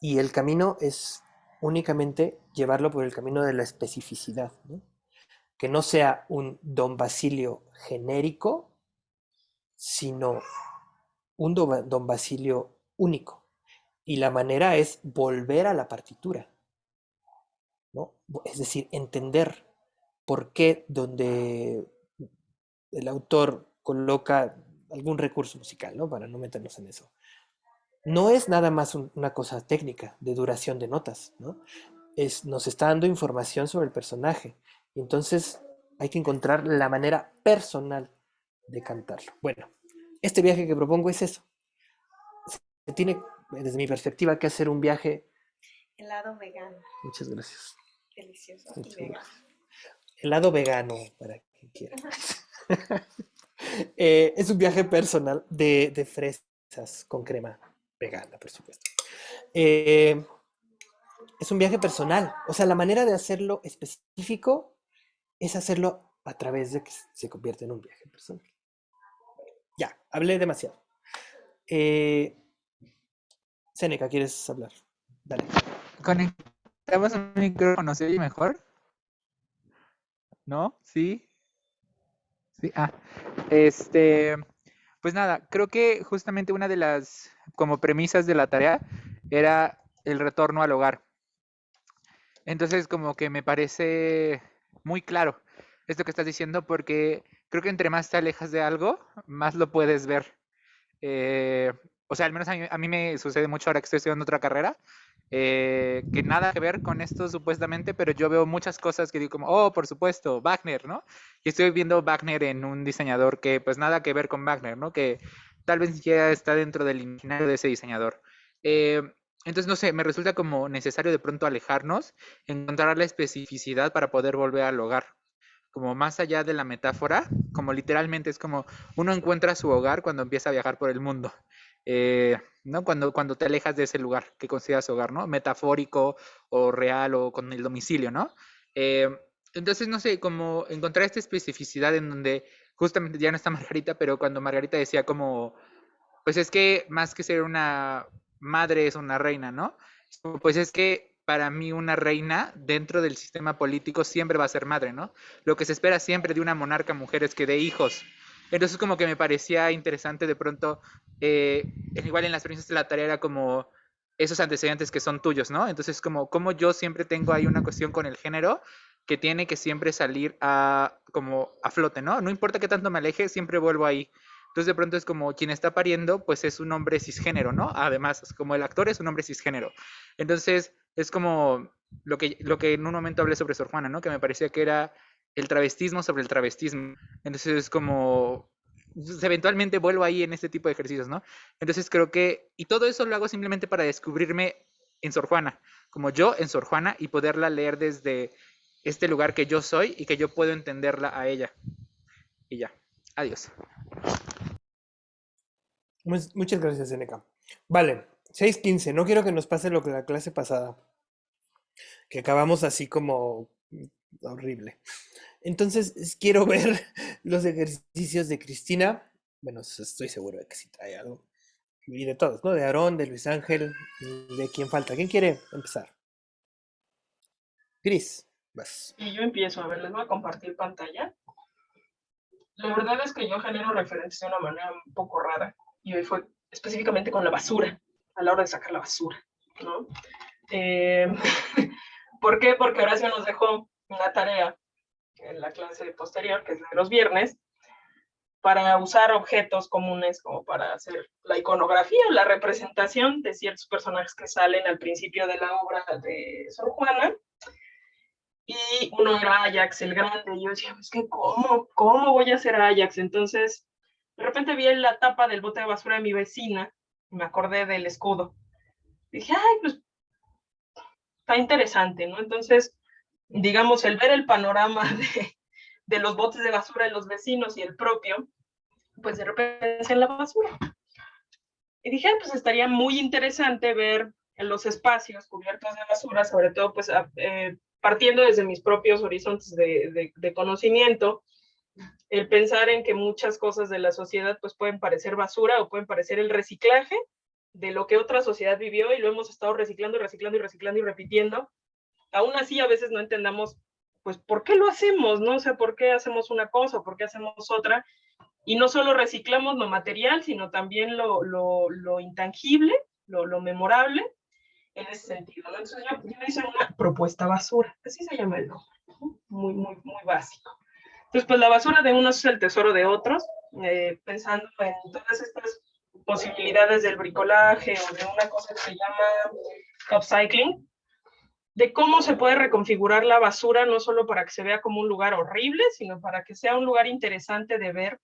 Y el camino es únicamente llevarlo por el camino de la especificidad, ¿no? Que no sea un Don Basilio genérico, sino un Don Basilio único. Y la manera es volver a la partitura, ¿no? Es decir, entender por qué donde el autor coloca algún recurso musical, ¿no? Para no meternos en eso. No es nada más una cosa técnica de duración de notas, ¿no? Nos está dando información sobre el personaje. Y entonces hay que encontrar la manera personal de cantarlo. Bueno, este viaje que propongo es eso. Se tiene, desde mi perspectiva, que hacer un viaje. Helado vegano, Muchas gracias. delicioso y Muchas vegano. gracias. Helado vegano, para quien quiera. Es un viaje personal de fresas con crema vegana, por supuesto. Es un viaje personal. O sea, la manera de hacerlo específico es hacerlo a través de que se convierte en un viaje personal. Ya, hablé demasiado. Seneca, ¿quieres hablar? Dale. ¿Conectamos un micrófono? ¿Se oye mejor? ¿No? ¿Sí? Sí. Pues nada, creo que justamente una de las como premisas de la tarea era el retorno al hogar. Entonces, como que me parece muy claro esto que estás diciendo, porque creo que entre más te alejas de algo, más lo puedes ver. Eh, o sea, al menos a mí me sucede mucho ahora que estoy estudiando otra carrera, que nada que ver con esto supuestamente, pero yo veo muchas cosas que digo como, oh, por supuesto, Wagner, ¿no? Y estoy viendo Wagner en un diseñador que pues nada que ver con Wagner, ¿no? Que tal vez ya está dentro del imaginario de ese diseñador. Eh, entonces, no sé, me resulta como necesario de pronto alejarnos, encontrar la especificidad para poder volver al hogar. como más allá de la metáfora, como literalmente es como uno encuentra su hogar cuando empieza a viajar por el mundo. ¿No? Cuando te alejas de ese lugar que consideras hogar, ¿no? Metafórico o real o con el domicilio, ¿no? Entonces, no sé, como encontrar esta especificidad en donde justamente ya no está Margarita, pero cuando Margarita decía como, pues es que más que ser una madre es una reina, ¿no? Pues es que para mí una reina dentro del sistema político siempre va a ser madre, ¿no? Lo que se espera siempre de una monarca mujer es que dé hijos. Entonces como que me parecía interesante de pronto, igual en las princesas de la tarea era como esos antecedentes que son tuyos, ¿no? Entonces como yo siempre tengo ahí una cuestión con el género que tiene que siempre salir como a flote, ¿no? No importa qué tanto me aleje, siempre vuelvo ahí. Entonces de pronto es como quien está pariendo, pues es un hombre cisgénero, ¿no? Además, como el actor es un hombre cisgénero. Entonces es como lo que en un momento hablé sobre Sor Juana, ¿no? Que me parecía que era el travestismo sobre el travestismo. Entonces es como, pues, eventualmente vuelvo ahí en este tipo de ejercicios, ¿no? Entonces creo que, y todo eso lo hago simplemente para descubrirme en Sor Juana, como yo en Sor Juana y poderla leer desde este lugar que yo soy y que yo puedo entenderla a ella. Y ya, adiós. Muchas gracias, Seneca. Vale, 6:15. No quiero que nos pase lo que la clase pasada, que acabamos así como horrible. Entonces, quiero ver los ejercicios de Cristina. Bueno, estoy seguro de que sí trae algo. Y de todos, ¿no? De Aarón, de Luis Ángel, de quién falta. ¿Quién quiere empezar? Gris, vas. Y yo empiezo, a ver, les voy a compartir pantalla. La verdad es que yo genero referencias de una manera un poco rara. Y hoy fue específicamente con la basura, a la hora de sacar la basura, ¿no? ¿Por qué? Porque Horacio nos dejó una tarea en la clase posterior, que es de los viernes, para usar objetos comunes como para hacer la iconografía o la representación de ciertos personajes que salen al principio de la obra de Sor Juana. Y uno era Ajax el Grande, y yo decía, es que ¿cómo voy a hacer Ajax? Entonces, de repente vi la tapa del bote de basura de mi vecina, y me acordé del escudo. Dije, ay, pues, está interesante, ¿no? Entonces, digamos, el ver el panorama de los botes de basura de los vecinos y el propio, pues de repente en la basura. Y dije, pues estaría muy interesante ver en los espacios cubiertos de basura, sobre todo pues partiendo desde mis propios horizontes de conocimiento, el pensar en que muchas cosas de la sociedad pues pueden parecer basura o pueden parecer el reciclaje de lo que otra sociedad vivió y lo hemos estado reciclando y repitiendo. Aún así a veces no entendamos pues por qué lo hacemos, ¿no? O sea, por qué hacemos una cosa, por qué hacemos otra. Y no solo reciclamos lo material, sino también lo intangible, lo memorable, en ese sentido, ¿no? Entonces yo hice una propuesta basura, así se llama el nombre, muy, muy, muy básico. Entonces, pues la basura de unos es el tesoro de otros, pensando en todas estas posibilidades del bricolaje o de una cosa que se llama upcycling, de cómo se puede reconfigurar la basura, no solo para que se vea como un lugar horrible, sino para que sea un lugar interesante de ver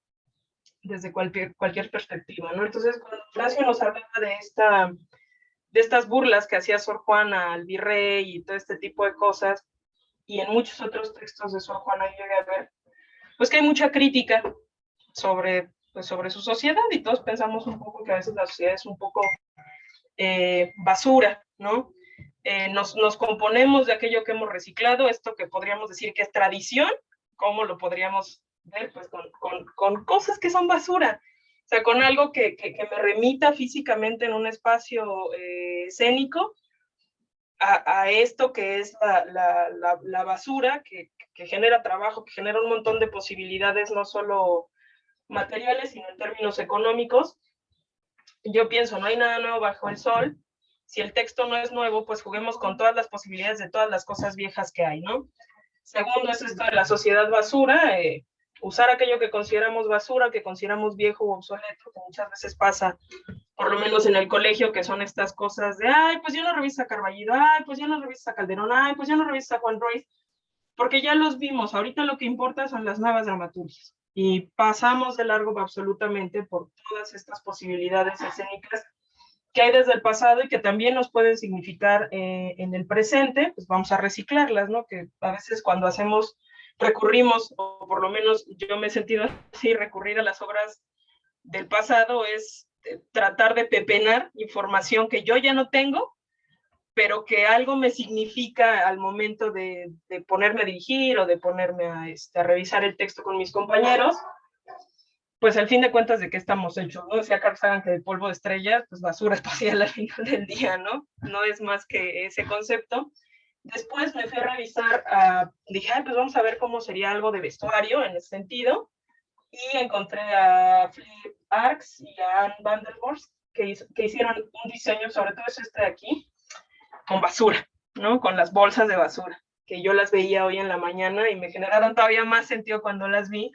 desde cualquier perspectiva, ¿no? Entonces, cuando Horacio nos hablaba de estas burlas que hacía Sor Juana al virrey y todo este tipo de cosas, y en muchos otros textos de Sor Juana yo llegué a ver, pues que hay mucha crítica sobre su sociedad, y todos pensamos un poco que a veces la sociedad es un poco basura, ¿no? Nos componemos de aquello que hemos reciclado, esto que podríamos decir que es tradición, ¿cómo lo podríamos ver? Pues con cosas que son basura, o sea, con algo que me remita físicamente en un espacio escénico a esto que es la basura, que genera trabajo, que genera un montón de posibilidades, no solo materiales, sino en términos económicos. Yo pienso, no hay nada nuevo bajo el sol. Si el texto no es nuevo, pues juguemos con todas las posibilidades de todas las cosas viejas que hay, ¿no? Segundo es esto de la sociedad basura, usar aquello que consideramos basura, que consideramos viejo o obsoleto, que muchas veces pasa, por lo menos en el colegio, que son estas cosas de, ay, pues ya no revisas a Carballido, ay, pues ya no revisas a Calderón, ay, pues ya no revisas a Juan Ruiz, porque ya los vimos. Ahorita lo que importa son las nuevas dramaturgias, y pasamos de largo absolutamente por todas estas posibilidades escénicas que hay desde el pasado y que también nos pueden significar en el presente. Pues vamos a reciclarlas, ¿no? Que a veces cuando hacemos recurrimos, o por lo menos yo me he sentido así, recurrir a las obras del pasado es tratar de pepenar información que yo ya no tengo, pero que algo me significa al momento de ponerme a dirigir o de ponerme a revisar el texto con mis compañeros, pues al fin de cuentas, ¿de qué estamos hechos? ¿No? Decía Carl Sagan que de polvo de estrellas, pues basura espacial al final del día, ¿no? No es más que ese concepto. Después me fui a revisar, dije, pues vamos a ver cómo sería algo de vestuario en ese sentido, y encontré a Philip Arx y a Anne van der Borst, que hicieron un diseño, sobre todo es este de aquí, con basura, ¿no? Con las bolsas de basura, que yo las veía hoy en la mañana y me generaron todavía más sentido cuando las vi.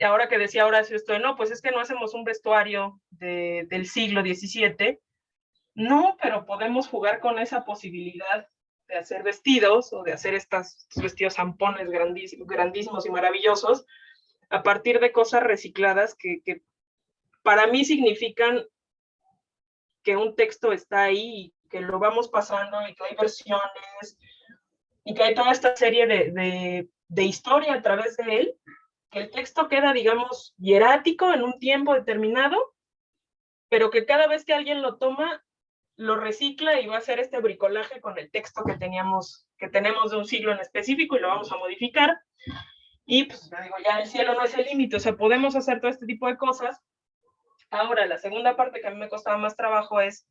Y ahora que decía Horacio esto, no, pues es que no hacemos un vestuario del siglo XVII, no, pero podemos jugar con esa posibilidad de hacer vestidos o de hacer estos vestidos zampones grandísimos y maravillosos a partir de cosas recicladas que para mí significan que un texto está ahí y que lo vamos pasando y que hay versiones y que hay toda esta serie de historia a través de él, que el texto queda, digamos, hierático en un tiempo determinado, pero que cada vez que alguien lo toma, lo recicla y va a hacer este bricolaje con el texto que tenemos de un siglo en específico y lo vamos a modificar. Y pues digo, ya el cielo no es el límite, o sea, podemos hacer todo este tipo de cosas. Ahora, la segunda parte que a mí me costaba más trabajo es,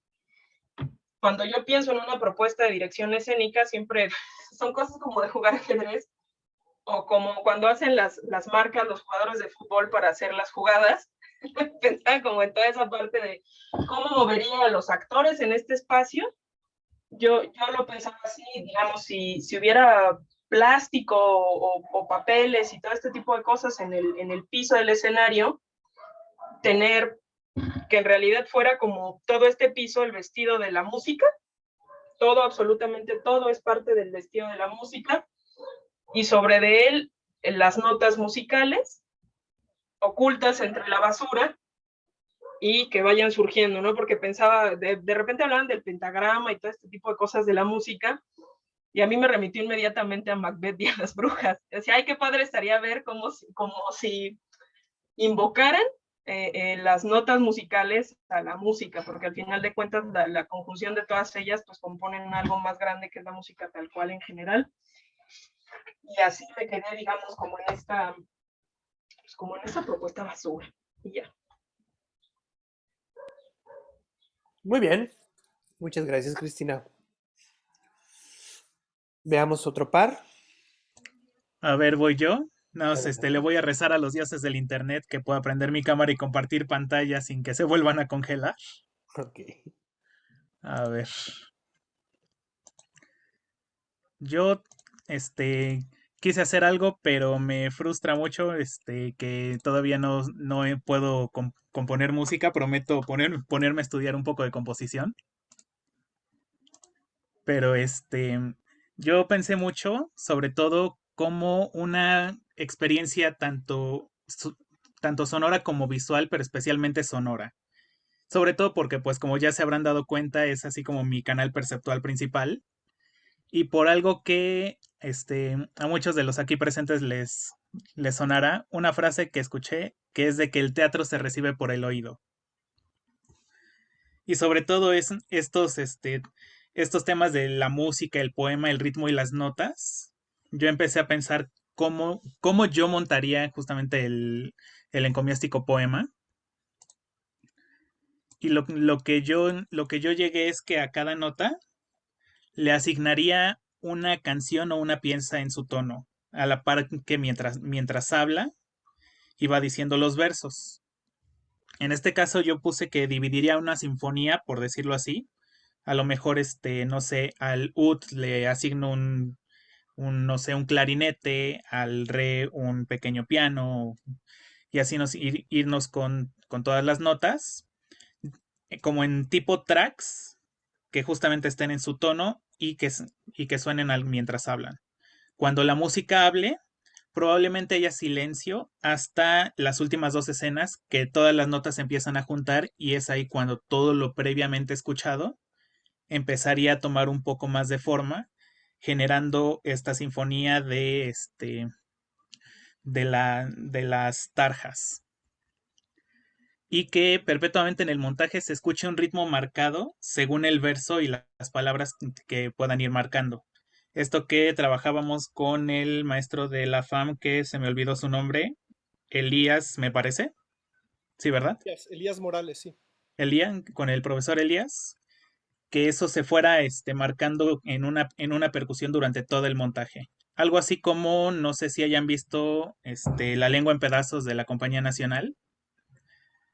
cuando yo pienso en una propuesta de dirección escénica, siempre son cosas como de jugar ajedrez, o como cuando hacen las marcas los jugadores de fútbol para hacer las jugadas, pensaba como en toda esa parte de cómo movería a los actores en este espacio. Yo lo pensaba así, digamos, si hubiera plástico o papeles y todo este tipo de cosas en el piso del escenario, tener que en realidad fuera como todo este piso, el vestido de la música, todo, absolutamente todo es parte del vestido de la música, y sobre de él las notas musicales ocultas entre la basura y que vayan surgiendo, ¿no? Porque pensaba, de repente hablaban del pentagrama y todo este tipo de cosas de la música, y a mí me remitió inmediatamente a Macbeth y a las brujas. Decía, ay, qué padre estaría ver como si invocaran las notas musicales a la música, porque al final de cuentas la conjunción de todas ellas pues componen algo más grande que es la música tal cual en general. Y así me quedé, digamos, como en esta propuesta basura. Y ya. Muy bien. Muchas gracias, Cristina. Veamos otro par. A ver, voy yo. No, Adelante. le voy a rezar a los dioses del internet que pueda prender mi cámara y compartir pantalla sin que se vuelvan a congelar. Ok. A ver. Yo, quise hacer algo, pero me frustra mucho, que todavía no puedo componer música. Prometo ponerme a estudiar un poco de composición. Pero yo pensé mucho, sobre todo, como una experiencia tanto sonora como visual, pero especialmente sonora. Sobre todo porque, pues, como ya se habrán dado cuenta, es así como mi canal perceptual principal. Y por algo que a muchos de los aquí presentes les sonará, una frase que escuché, que es de que el teatro se recibe por el oído. Y sobre todo estos temas de la música, el poema, el ritmo y las notas, yo empecé a pensar cómo yo montaría justamente el encomiástico poema. Y lo que yo llegué es que a cada nota le asignaría una canción o una pieza en su tono, a la par que mientras habla, iba diciendo los versos. En este caso yo puse que dividiría una sinfonía, por decirlo así. A lo mejor, no sé, al ud le asigno no sé, un clarinete, al re un pequeño piano, y así irnos con todas las notas, como en tipo tracks, que justamente estén en su tono y que suenen mientras hablan. Cuando la música hable, probablemente haya silencio hasta las últimas dos escenas, que todas las notas se empiezan a juntar, y es ahí cuando todo lo previamente escuchado empezaría a tomar un poco más de forma, generando esta sinfonía de las tarjas. Y que perpetuamente en el montaje se escuche un ritmo marcado según el verso y las palabras que puedan ir marcando. Esto que trabajábamos con el maestro de la FAM, que se me olvidó su nombre, Elías, me parece. Sí, ¿verdad? Elías Morales, sí. Elías, con el profesor Elías, que eso se fuera marcando en una percusión durante todo el montaje. Algo así como, no sé si hayan visto La lengua en pedazos de la Compañía Nacional.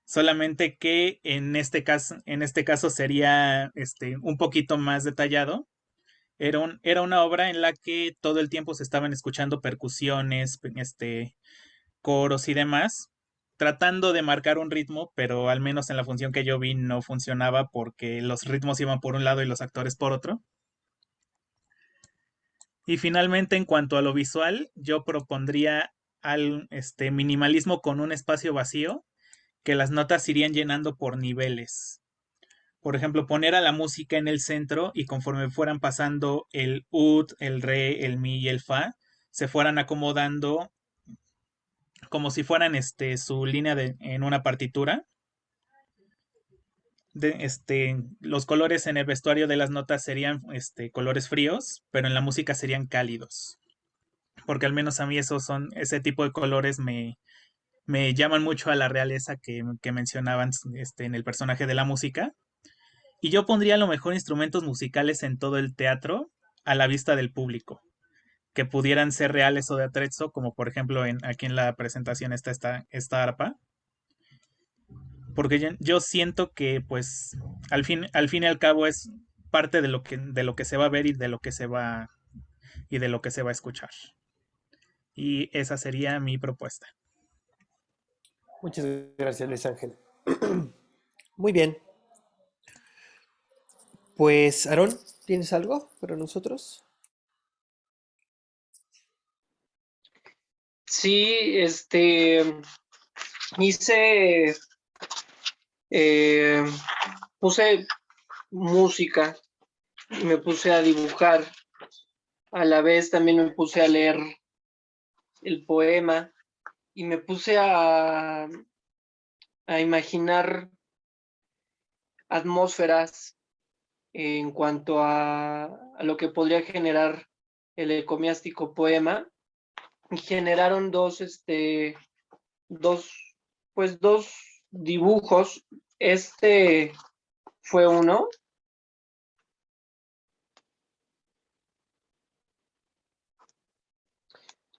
Solamente que en este caso sería un poquito más detallado. Era una obra en la que todo el tiempo se estaban escuchando percusiones, coros y demás, tratando de marcar un ritmo, pero al menos en la función que yo vi no funcionaba porque los ritmos iban por un lado y los actores por otro. Y finalmente, en cuanto a lo visual, yo propondría al minimalismo con un espacio vacío que las notas irían llenando por niveles. Por ejemplo, poner a la música en el centro y conforme fueran pasando el ud, el re, el mi y el fa, se fueran acomodando como si fueran su línea en una partitura. Los colores en el vestuario de las notas serían colores fríos, pero en la música serían cálidos. Porque al menos a mí ese tipo de colores me llaman mucho a la realeza que mencionaban en el personaje de la música. Y yo pondría a lo mejor instrumentos musicales en todo el teatro a la vista del público, que pudieran ser reales o de atrezo, como por ejemplo aquí en la presentación está esta arpa. Porque yo siento que pues al fin y al cabo es parte de lo que se va a ver y de lo que se va a escuchar. Y esa sería mi propuesta. Muchas gracias, Luis Ángel. Muy bien. Pues, Aarón, ¿tienes algo para nosotros? Sí, hice, eh, puse música, me puse a dibujar, a la vez también me puse a leer el poema y me puse a imaginar atmósferas en cuanto a lo que podría generar el encomiástico poema. Y generaron dos dibujos. Este fue uno.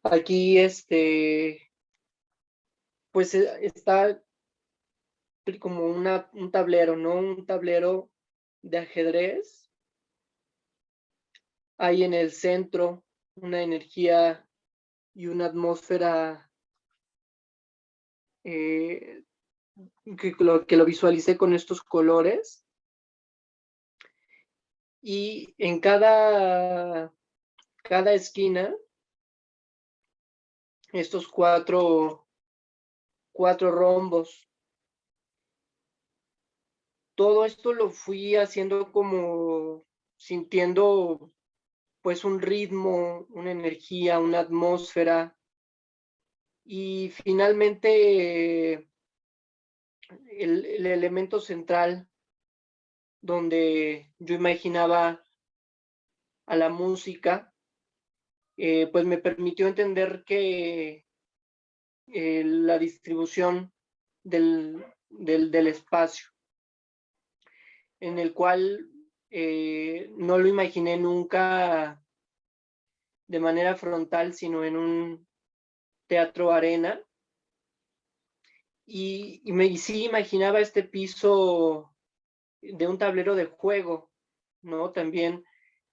Aquí pues está como un tablero, ¿no? Un tablero de ajedrez. Hay en el centro una energía y una atmósfera que lo visualicé con estos colores. Y en cada esquina, estos cuatro rombos. Todo esto lo fui haciendo como sintiendo pues un ritmo, una energía, una atmósfera. Y finalmente el elemento central donde yo imaginaba a la música, pues me permitió entender que la distribución del espacio, en el cual no lo imaginé nunca de manera frontal, sino en un teatro arena. Y sí imaginaba este piso de un tablero de juego, ¿no? También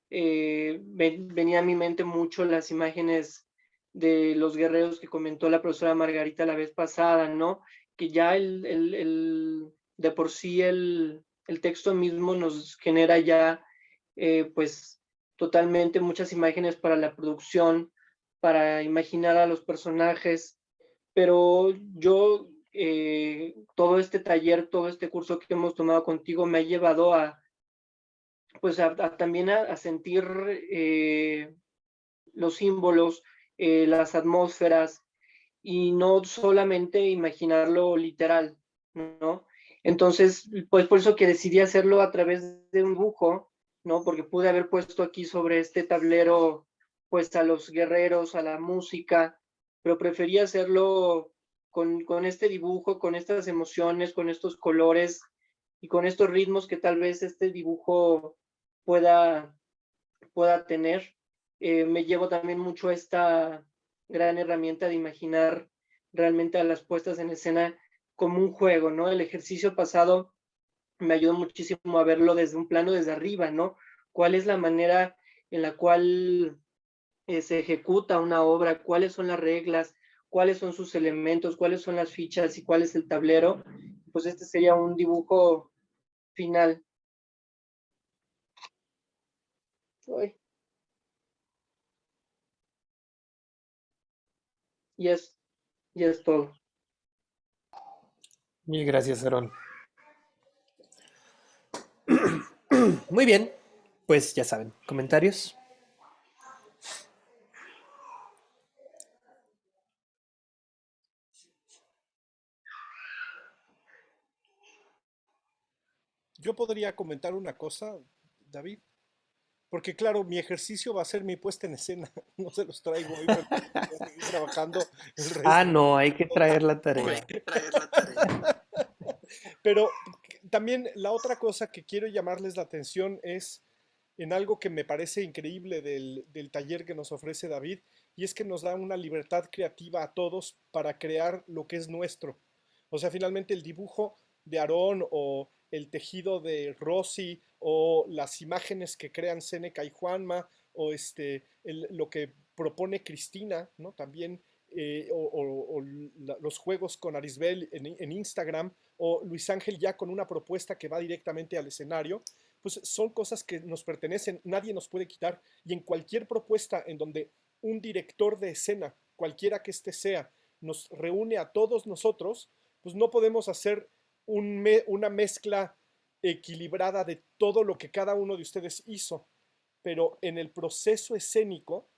venía a mi mente mucho las imágenes de los guerreros que comentó la profesora Margarita la vez pasada, ¿no? Que ya de por sí el texto mismo nos genera ya pues totalmente muchas imágenes para la producción, para imaginar a los personajes, pero yo todo este taller, todo este curso que hemos tomado contigo me ha llevado pues también a sentir los símbolos, las atmósferas, y no solamente imaginarlo literal, ¿no? Entonces, pues por eso que decidí hacerlo a través de un dibujo, ¿no? Porque pude haber puesto aquí sobre este tablero, pues a los guerreros, a la música, pero preferí hacerlo con este dibujo, con estas emociones, con estos colores y con estos ritmos que tal vez este dibujo pueda, pueda tener. Me llevo también mucho esta gran herramienta de imaginar realmente a las puestas en escena como un juego, ¿no? El ejercicio pasado me ayudó muchísimo a verlo desde un plano desde arriba, ¿no? ¿Cuál es la manera en la cual se ejecuta una obra? ¿Cuáles son las reglas? ¿Cuáles son sus elementos? ¿Cuáles son las fichas? ¿Y cuál es el tablero? Pues este sería un dibujo final. Uy. Y es todo. Mil gracias, Aaron. Muy bien, pues ya saben, comentarios. Yo podría comentar una cosa, David, porque claro, mi ejercicio va a ser mi puesta en escena. No se los traigo hoy porque voy a seguir trabajando el Ah, resto. no, hay que traer la tarea. Pero también la otra cosa que quiero llamarles la atención es en algo que me parece increíble del taller que nos ofrece David, y es que nos da una libertad creativa a todos para crear lo que es nuestro. O sea, finalmente el dibujo de Aarón o el tejido de Rosy o las imágenes que crean Seneca y Juanma o lo que propone Cristina, ¿no? También, los juegos con Arisbel en Instagram, o Luis Ángel ya con una propuesta que va directamente al escenario, pues son cosas que nos pertenecen, nadie nos puede quitar. Y en cualquier propuesta en donde un director de escena, cualquiera que éste sea, nos reúne a todos nosotros, pues no podemos hacer una mezcla equilibrada de todo lo que cada uno de ustedes hizo. Pero en el proceso escénico,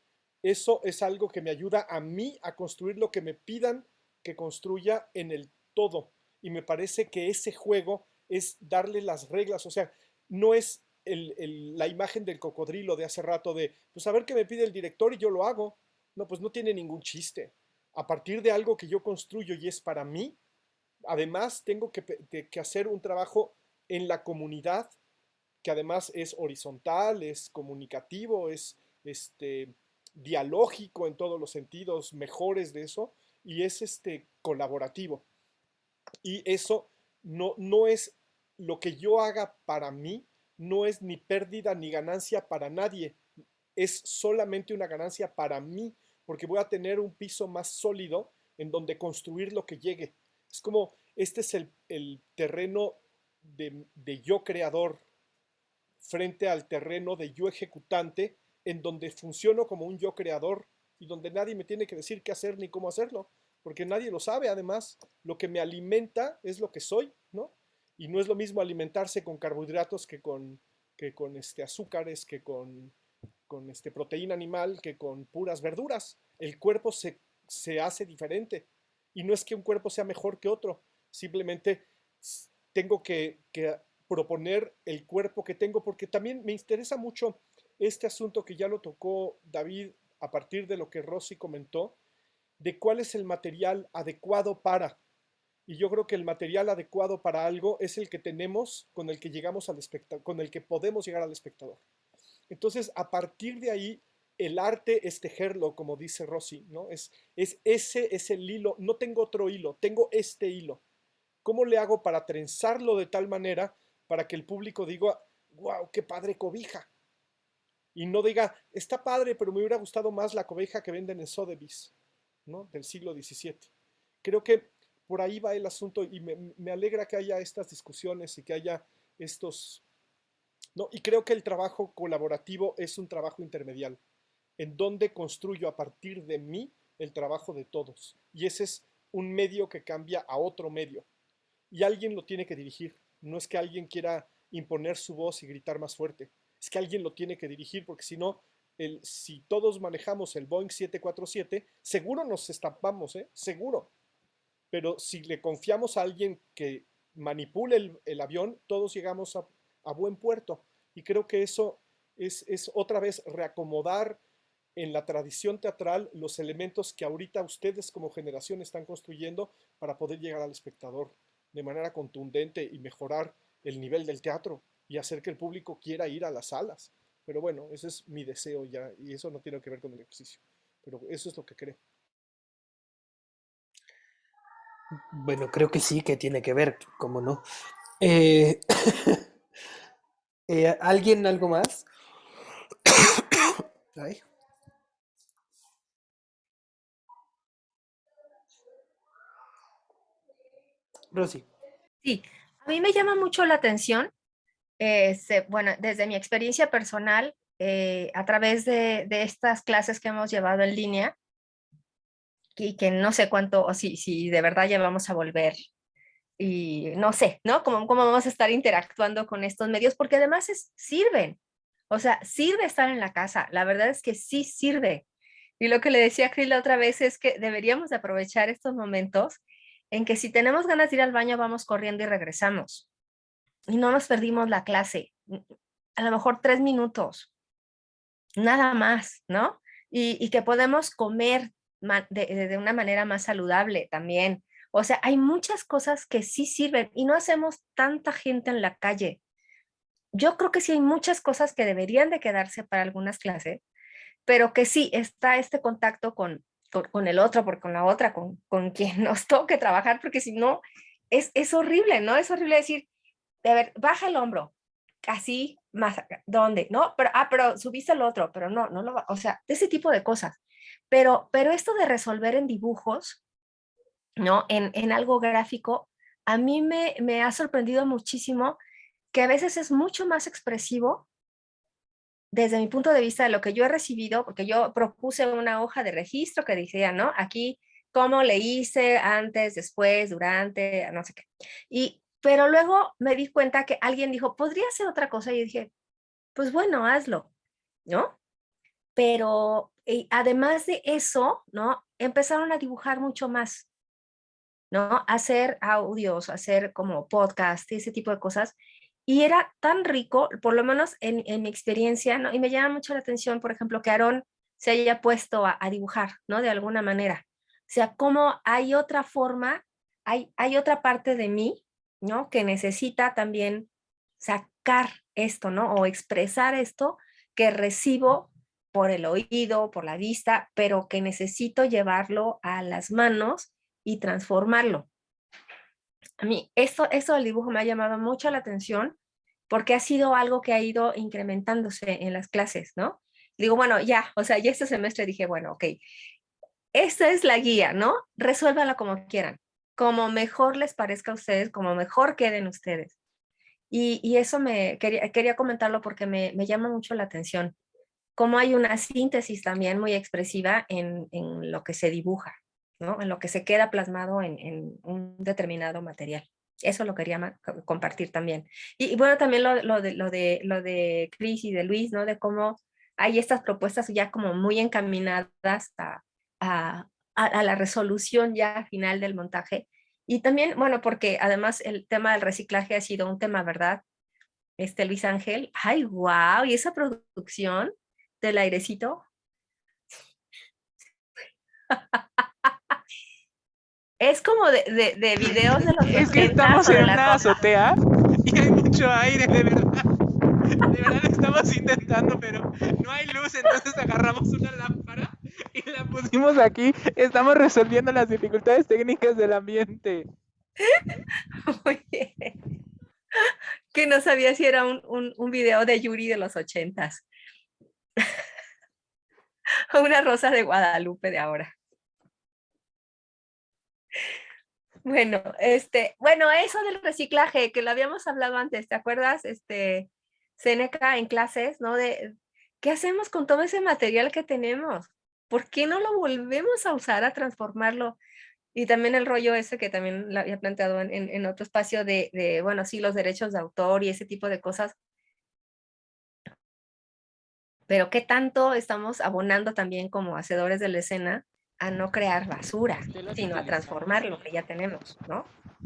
eso es algo que me ayuda a mí a construir lo que me pidan que construya en el todo. Y me parece que ese juego es darle las reglas, o sea, no es la imagen del cocodrilo de hace rato de, pues a ver qué me pide el director y yo lo hago. No, pues no tiene ningún chiste. A partir de algo que yo construyo y es para mí, además tengo que hacer un trabajo en la comunidad, que además es horizontal, es comunicativo, es dialógico en todos los sentidos mejores de eso, y es colaborativo. Y eso no es lo que yo haga para mí, no es ni pérdida ni ganancia para nadie, es solamente una ganancia para mí, porque voy a tener un piso más sólido en donde construir lo que llegue. Es como, este es el terreno de yo creador frente al terreno de yo ejecutante, en donde funciono como un yo creador y donde nadie me tiene que decir qué hacer ni cómo hacerlo, porque nadie lo sabe. Además, lo que me alimenta es lo que soy, ¿no? Y no es lo mismo alimentarse con carbohidratos que con azúcares, que con proteína animal, que con puras verduras. El cuerpo se hace diferente. Y no es que un cuerpo sea mejor que otro, simplemente tengo que proponer el cuerpo que tengo, porque también me interesa mucho este asunto que ya lo tocó David a partir de lo que Rosy comentó, de cuál es el material adecuado para. Y yo creo que el material adecuado para algo es el que tenemos con el que llegamos al espectador, con el que podemos llegar al espectador. Entonces, a partir de ahí, el arte es tejerlo, como dice Rosy, ¿no? Ese es el hilo, no tengo otro hilo, tengo este hilo. ¿Cómo le hago para trenzarlo de tal manera para que el público diga, wow, qué padre cobija? Y no diga, está padre, pero me hubiera gustado más la cobija que venden en Sotheby's, ¿no? Del siglo XVII. Creo que por ahí va el asunto y me alegra que haya estas discusiones y que haya estos, ¿no? Y creo que el trabajo colaborativo es un trabajo intermedial, en donde construyo a partir de mí el trabajo de todos. Y ese es un medio que cambia a otro medio. Y alguien lo tiene que dirigir. No es que alguien quiera imponer su voz y gritar más fuerte. Es que alguien lo tiene que dirigir, porque si no, si todos manejamos el Boeing 747, seguro nos estampamos, ¿eh? Seguro. Pero si le confiamos a alguien que manipule el avión, todos llegamos a buen puerto. Y creo que eso es otra vez reacomodar en la tradición teatral los elementos que ahorita ustedes como generación están construyendo para poder llegar al espectador de manera contundente y mejorar el nivel del teatro y hacer que el público quiera ir a las salas. Pero bueno, ese es mi deseo ya, y eso no tiene que ver con el ejercicio. Pero eso es lo que creo. Bueno, creo que sí que tiene que ver, cómo no. Eh, ¿Alguien algo más? Ay. Rosy. Sí, a mí me llama mucho la atención, bueno, desde mi experiencia personal, a través de estas clases que hemos llevado en línea, y que no sé cuánto, o si de verdad ya vamos a volver, y no sé, ¿no? ¿Cómo vamos a estar interactuando con estos medios? Porque además sirven, o sea, sirve estar en la casa, la verdad es que sí sirve. Y lo que le decía a Cris la otra vez es que deberíamos de aprovechar estos momentos en que si tenemos ganas de ir al baño, vamos corriendo y regresamos. Y no nos perdimos la clase. A lo mejor 3 minutos, nada más, ¿no? Y que podemos comer de una manera más saludable también. O sea, hay muchas cosas que sí sirven y no hacemos tanta gente en la calle. Yo creo que sí hay muchas cosas que deberían de quedarse para algunas clases, pero que sí está este contacto con el otro, con la otra, con quien nos toque trabajar, porque si no, es horrible, ¿no? Es horrible decir, a ver, baja el hombro, así, más acá, ¿dónde? ¿No? Pero subiste el otro, pero no lo va, o sea, ese tipo de cosas. Pero esto de resolver en dibujos, ¿no? En algo gráfico, a mí me ha sorprendido muchísimo que a veces es mucho más expresivo desde mi punto de vista de lo que yo he recibido, porque yo propuse una hoja de registro que decía, ¿no? Aquí, cómo le hice antes, después, durante, no sé qué. Pero luego me di cuenta que alguien dijo, podría hacer otra cosa, y dije, pues bueno, hazlo, ¿no? Pero además de eso, ¿no? Empezaron a dibujar mucho más, ¿no? Hacer audios, hacer como podcast, ese tipo de cosas. Y era tan rico, por lo menos en mi experiencia, ¿no? Y me llama mucho la atención, por ejemplo, que Aarón se haya puesto a dibujar, ¿no? De alguna manera. O sea, cómo hay otra forma, hay otra parte de mí, ¿no? Que necesita también sacar esto, ¿no? O expresar esto que recibo por el oído, por la vista, pero que necesito llevarlo a las manos y transformarlo. A mí esto del dibujo me ha llamado mucho la atención porque ha sido algo que ha ido incrementándose en las clases, ¿no? Digo, bueno, ya, o sea, ya este semestre dije, bueno, ok, esta es la guía, ¿no? Resuélvala como quieran, como mejor les parezca a ustedes, como mejor queden ustedes. Y eso quería comentarlo porque me llama mucho la atención, cómo hay una síntesis también muy expresiva en lo que se dibuja, ¿no? En lo que se queda plasmado en un determinado material. Eso lo quería compartir también. Y bueno, también lo de Cris y de Luis, ¿no? De cómo hay estas propuestas ya como muy encaminadas a la resolución ya final del montaje. Y también, bueno, porque además el tema del reciclaje ha sido un tema, ¿verdad? Luis Ángel, ay, wow, y esa producción del airecito. Es como de videos de los Es que 80 estamos o de en la una roja. azotea y hay mucho aire, de verdad. De verdad lo estamos intentando, pero no hay luz, entonces agarramos una lámpara y la pusimos aquí. Estamos resolviendo las dificultades técnicas del ambiente. Muy bien. Que no sabía si era un video de Yuri de los 80s. O una Rosa de Guadalupe de ahora. Bueno, bueno, eso del reciclaje, que lo habíamos hablado antes, ¿te acuerdas? Seneca en clases, ¿no? De ¿qué hacemos con todo ese material que tenemos? ¿Por qué no lo volvemos a usar, a transformarlo? Y también el rollo ese que también lo había planteado en otro espacio bueno, sí, los derechos de autor y ese tipo de cosas. Pero qué tanto estamos abonando también como hacedores de la escena a no crear basura, sino a transformar lo que ya tenemos, ¿no?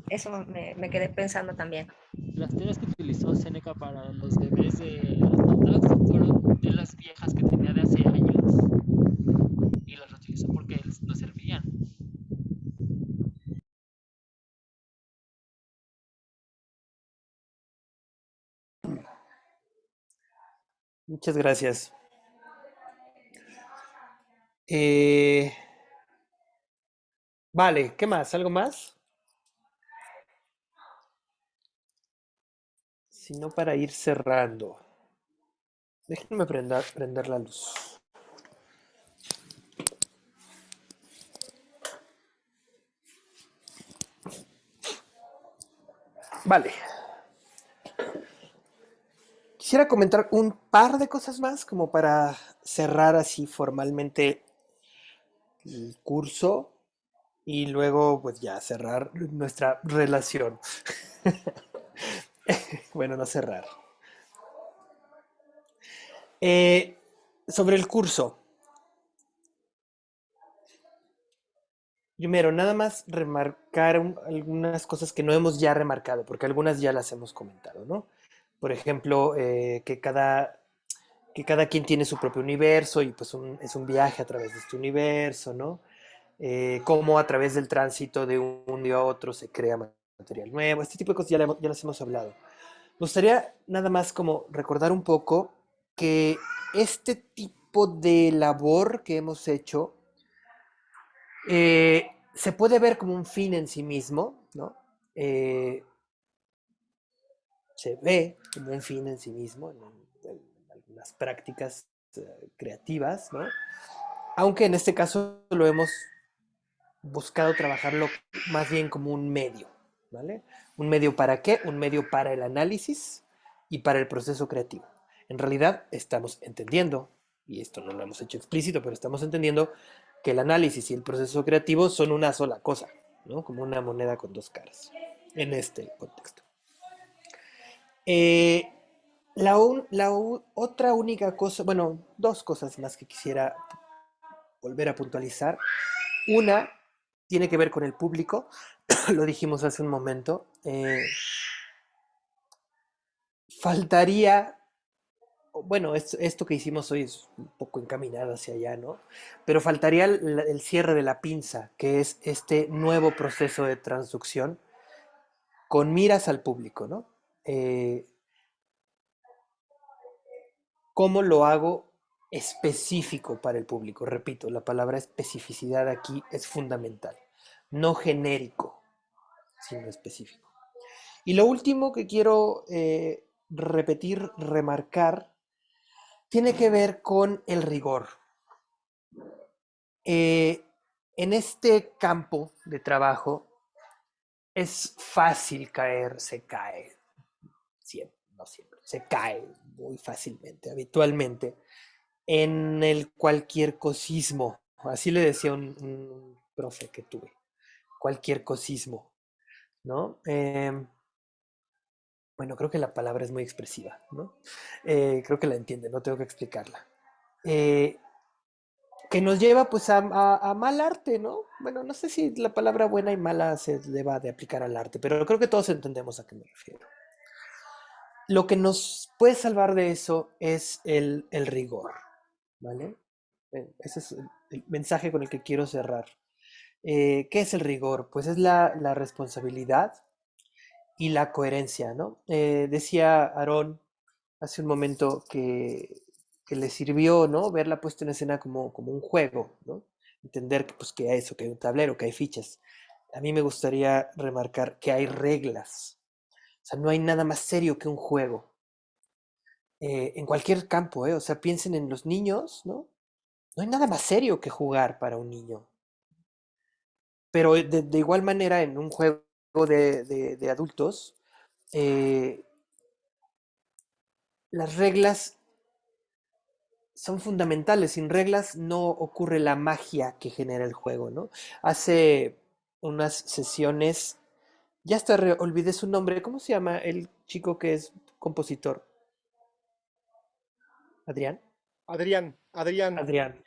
Eso me quedé pensando también. Las telas que utilizó Seneca para los bebés de las notas fueron telas viejas que tenía de hace años y las reutilizó porque no servían. Muchas gracias. Eh, vale, ¿qué más? ¿Algo más? Si no, para ir cerrando. Déjenme prender la luz. Vale. Quisiera comentar un par de cosas más como para cerrar así formalmente el curso y luego pues ya cerrar nuestra relación. Bueno, no cerrar. Sobre el curso. Primero, nada más remarcar algunas cosas que no hemos ya remarcado, porque algunas ya las hemos comentado, ¿no? Por ejemplo, que cada quien tiene su propio universo y pues es un viaje a través de este universo, ¿no? Cómo a través del tránsito de un día a otro se crea material nuevo, este tipo de cosas ya las hemos hablado. Me gustaría nada más como recordar un poco que este tipo de labor que hemos hecho se puede ver como un fin en sí mismo, ¿no? Eh, se ve como un fin en sí mismo en algunas prácticas creativas, ¿no? Aunque en este caso lo hemos buscado trabajarlo más bien como un medio, ¿vale? ¿Un medio para qué? Un medio para el análisis y para el proceso creativo. En realidad estamos entendiendo, y esto no lo hemos hecho explícito, pero estamos entendiendo que el análisis y el proceso creativo son una sola cosa, ¿no? Como una moneda con dos caras, en este contexto. Otra única cosa, bueno, dos cosas más que quisiera volver a puntualizar. Una tiene que ver con el público, lo dijimos hace un momento. Faltaría, bueno, esto que hicimos hoy es un poco encaminado hacia allá, ¿no? Pero faltaría el cierre de la pinza, que es este nuevo proceso de transducción con miras al público, ¿no? ¿Cómo lo hago específico para el público? Repito, la palabra especificidad aquí es fundamental. No genérico, sino específico. Y lo último que quiero repetir, remarcar, tiene que ver con el rigor. En este campo de trabajo es fácil caer, se cae, siempre, no siempre, se cae muy fácilmente, habitualmente, en el cualquier cosismo. Así le decía un profe que tuve, cualquier cosismo, ¿no? Bueno, creo que la palabra es muy expresiva, ¿no? Creo que la entiende, no tengo que explicarla. Que nos lleva pues a mal arte, ¿no? Bueno, no sé si la palabra buena y mala se deba de aplicar al arte, pero creo que todos entendemos a qué me refiero. Lo que nos puede salvar de eso es el rigor, ¿vale? Ese es el mensaje con el que quiero cerrar. ¿Qué es el rigor? Pues es la responsabilidad y la coherencia, ¿no? Decía Aarón hace un momento que le sirvió, ¿no? Ver la puesta en escena como un juego, ¿no? Entender que, pues, que hay eso, que hay un tablero, que hay fichas. A mí me gustaría remarcar que hay reglas. O sea, no hay nada más serio que un juego. En cualquier campo, ¿eh? O sea, piensen en los niños, ¿no? No hay nada más serio que jugar para un niño. Pero de igual manera, en un juego de adultos, las reglas son fundamentales. Sin reglas no ocurre la magia que genera el juego, ¿no? Hace unas sesiones, ya hasta olvidé su nombre, ¿cómo se llama el chico que es compositor? ¿Adrián? Adrián. Adrián.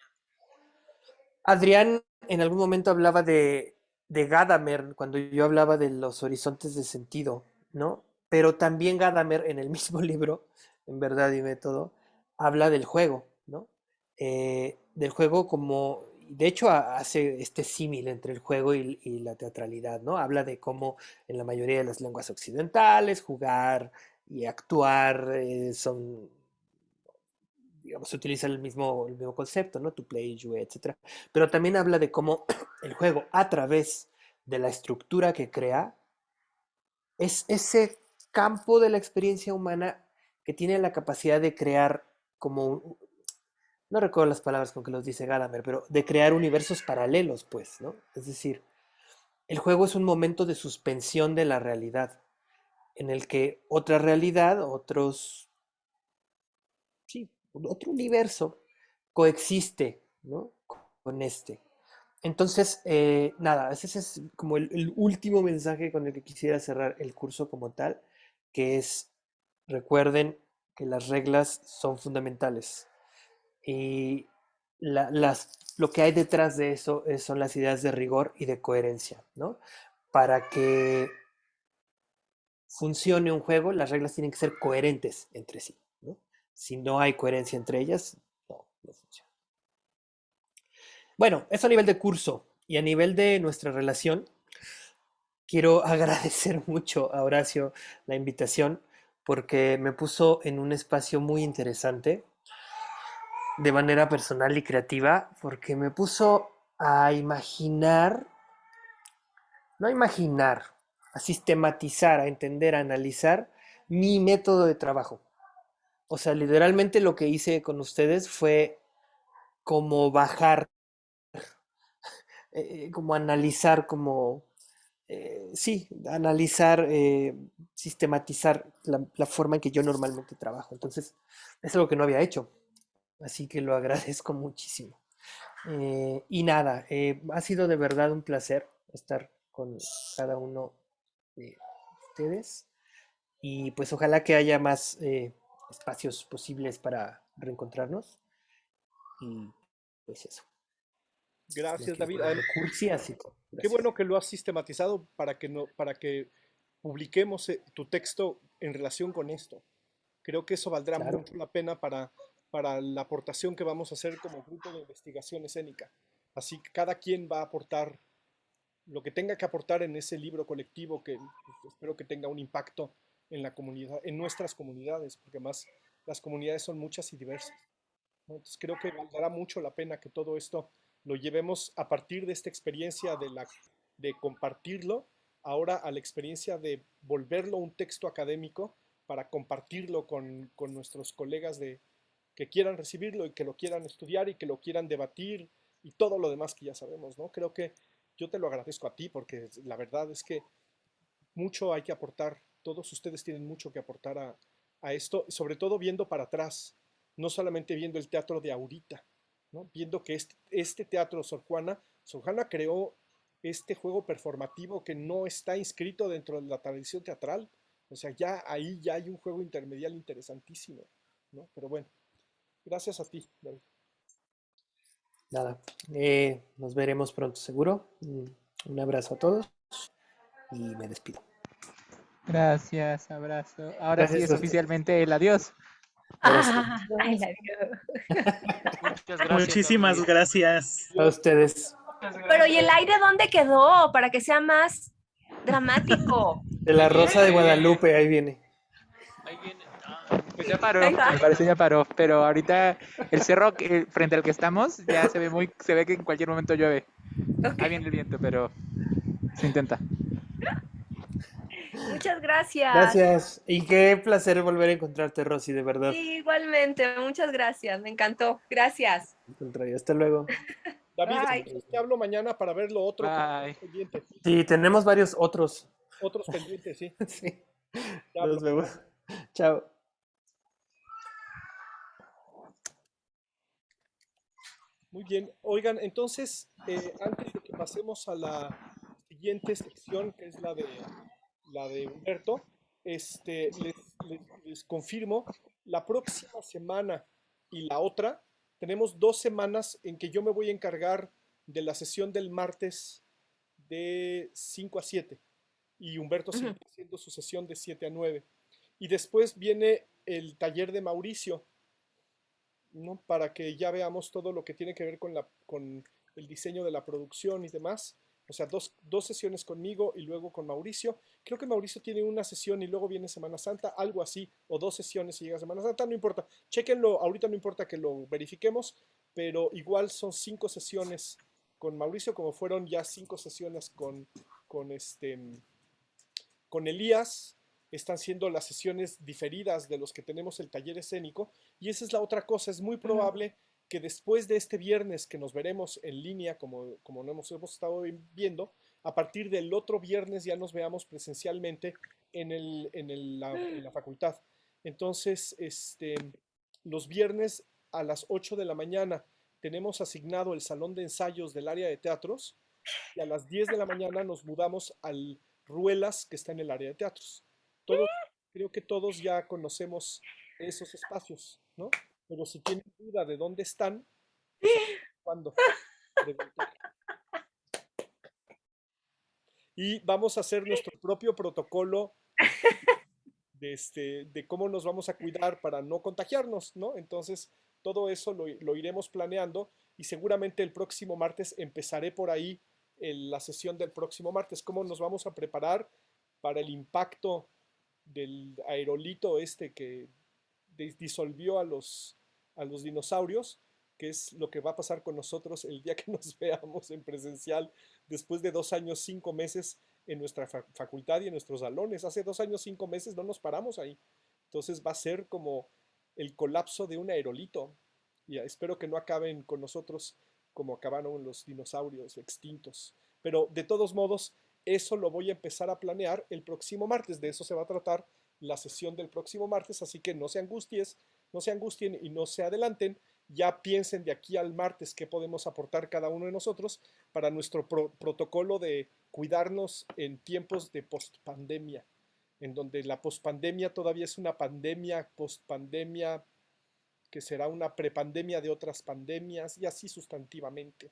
Adrián en algún momento hablaba de Gadamer cuando yo hablaba de los horizontes de sentido, ¿no? Pero también Gadamer en el mismo libro, en Verdad y Método, habla del juego, ¿no? Del juego como, de hecho hace este símil entre el juego y la teatralidad, ¿no? Habla de cómo en la mayoría de las lenguas occidentales jugar y actuar son, digamos, se utiliza el mismo concepto, ¿no? To play, jouer, etc. Pero también habla de cómo el juego, a través de la estructura que crea, es ese campo de la experiencia humana que tiene la capacidad de crear como, no recuerdo las palabras con que los dice Gadamer, pero de crear universos paralelos, pues, ¿no? Es decir, el juego es un momento de suspensión de la realidad, en el que otra realidad, sí, otro universo coexiste, ¿no? Con este. Entonces, nada, ese es como el último mensaje con el que quisiera cerrar el curso como tal, que es, recuerden que las reglas son fundamentales y lo que hay detrás de eso son las ideas de rigor y de coherencia, ¿no? Para que funcione un juego, las reglas tienen que ser coherentes entre sí, ¿no? Si no hay coherencia entre ellas, no funciona. Bueno, eso a nivel de curso y a nivel de nuestra relación. Quiero agradecer mucho a Horacio la invitación porque me puso en un espacio muy interesante de manera personal y creativa, porque me puso a imaginar, no a imaginar, a sistematizar, a entender, a analizar mi método de trabajo. O sea, literalmente lo que hice con ustedes fue como bajar, como analizar, sí, analizar, sistematizar la forma en que yo normalmente trabajo. Entonces, es algo que no había hecho, así que lo agradezco muchísimo. Y nada, ha sido de verdad un placer estar con cada uno de ustedes y pues ojalá que haya más espacios posibles para reencontrarnos y pues eso. No Gracias, quiero David. ponerme cursi, así que Qué gracias. bueno que lo has sistematizado para que publiquemos tu texto en relación con esto. Creo que eso valdrá Claro, mucho la pena para la aportación que vamos a hacer como grupo de investigación escénica. Así que cada quien va a aportar lo que tenga que aportar en ese libro colectivo que pues, espero que tenga un impacto en la comunidad, en nuestras comunidades, porque más las comunidades son muchas y diversas, ¿no? Entonces creo que valdrá mucho la pena que todo esto lo llevemos a partir de esta experiencia de compartirlo, ahora a la experiencia de volverlo un texto académico para compartirlo con nuestros colegas que quieran recibirlo y que lo quieran estudiar y que lo quieran debatir y todo lo demás que ya sabemos, ¿no? Creo que yo te lo agradezco a ti porque la verdad es que mucho hay que aportar, todos ustedes tienen mucho que aportar a esto, sobre todo viendo para atrás, no solamente viendo el teatro de ahorita, ¿no? Viendo que este teatro Sor Juana creó este juego performativo que no está inscrito dentro de la tradición teatral, o sea, ya ahí ya hay un juego intermedial interesantísimo, ¿no? Pero bueno, gracias a ti, David. nada. Nos veremos pronto, seguro. Un abrazo a todos y me despido. Gracias, abrazo. Ahora sí Gracias es a ustedes. oficialmente el adiós. Ahora sí. Ay, la Dios. Muchas gracias, Muchísimas David. gracias. A ustedes. Muchas Pero ¿y el gracias. aire dónde quedó? Para que sea más dramático. De Ahí la viene, Rosa de ahí viene, Guadalupe, ahí viene. ahí viene. Pues ya paró, Ahí va. al parecer ya paró, pero ahorita el cerro frente al que estamos ya se ve que en cualquier momento llueve. Ok. Ahí viene el viento, pero se intenta. Muchas gracias. Gracias. Y qué placer volver a encontrarte, Rosy, de verdad. Igualmente, muchas gracias. Me encantó. Gracias. Al contrario, hasta luego. David, Bye. entonces te hablo mañana para ver lo otro que Bye. tenemos pendiente. Sí, tenemos varios otros. Otros pendientes, sí. Sí. Te Nos hablo. vemos. Chao. Muy bien. Oigan, entonces, antes de que pasemos a la siguiente sección, que es la de Humberto, les confirmo, la próxima semana y la otra tenemos 2 semanas en que yo me voy a encargar de la sesión del martes de 5 a 7 y Humberto sigue haciendo su sesión de 7 a 9. Y después viene el taller de Mauricio, ¿no? Para que ya veamos todo lo que tiene que ver con el diseño de la producción y demás. O sea, dos sesiones conmigo y luego con Mauricio. Creo que Mauricio tiene una sesión y luego viene Semana Santa, algo así, o 2 sesiones y llega Semana Santa, no importa. Chéquenlo, ahorita no importa que lo verifiquemos, pero igual son 5 sesiones con Mauricio, como fueron ya 5 sesiones con Elías. Están siendo las sesiones diferidas de los que tenemos el taller escénico. Y esa es la otra cosa, es muy probable que después de este viernes que nos veremos en línea, como hemos estado viendo, a partir del otro viernes ya nos veamos presencialmente en la facultad. Entonces, los viernes a las 8 de la mañana tenemos asignado el salón de ensayos del área de teatros y a las 10 de la mañana nos mudamos al Ruelas, que está en el área de teatros. Creo que todos ya conocemos esos espacios, ¿no? Pero si tienen duda de dónde están, ¿cuándo? Y vamos a hacer nuestro propio protocolo de cómo nos vamos a cuidar para no contagiarnos, ¿no? Entonces, todo eso lo iremos planeando y seguramente el próximo martes empezaré por ahí la sesión del próximo martes. ¿Cómo nos vamos a preparar para el impacto del aerolito que disolvió a los dinosaurios, que es lo que va a pasar con nosotros el día que nos veamos en presencial después de 2 años, 5 meses en nuestra facultad y en nuestros salones. Hace 2 años, 5 meses no nos paramos ahí. Entonces va a ser como el colapso de un aerolito. Y espero que no acaben con nosotros como acabaron los dinosaurios extintos. Pero de todos modos, eso lo voy a empezar a planear el próximo martes. De eso se va a tratar la sesión del próximo martes, así que no se angustien y no se adelanten. Ya piensen de aquí al martes qué podemos aportar cada uno de nosotros para nuestro protocolo de cuidarnos en tiempos de postpandemia, en donde la postpandemia todavía es una pandemia, postpandemia que será una prepandemia de otras pandemias y así sustantivamente.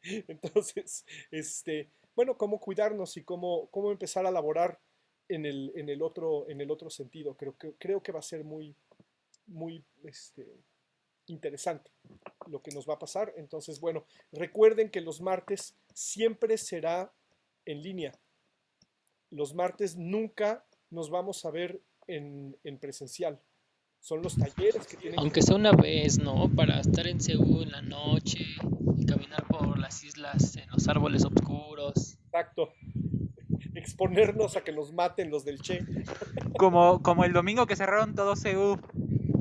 Entonces, bueno, cómo cuidarnos y cómo empezar a laborar en el otro sentido. Creo que va a ser muy interesante lo que nos va a pasar. Entonces, bueno, recuerden que los martes siempre será en línea. Los martes nunca nos vamos a ver en presencial. Son los talleres que tienen Aunque sea una vez, ¿no? Para estar en Seúl en la noche y caminar por las islas en los árboles oscuros. Exacto. Exponernos a que nos maten los del Che. Como el domingo que cerraron todo Seúl.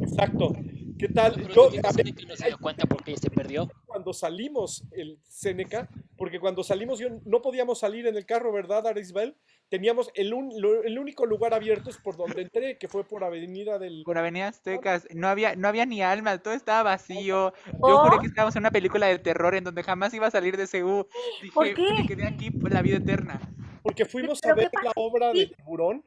Exacto. ¿Qué tal? Pero que no se dio cuenta porque se perdió. Cuando salimos el Seneca, porque cuando salimos no podíamos salir en el carro, ¿verdad, Arisbel? Teníamos el único lugar abierto es por donde entré, que fue por Avenida Aztecas. No había ni alma, todo estaba vacío. Yo juré que estábamos en una película de terror en donde jamás iba a salir de Seúl. Dije, ¿por qué? Me quedé aquí por la vida eterna. Porque fuimos a ver la obra de Tiburón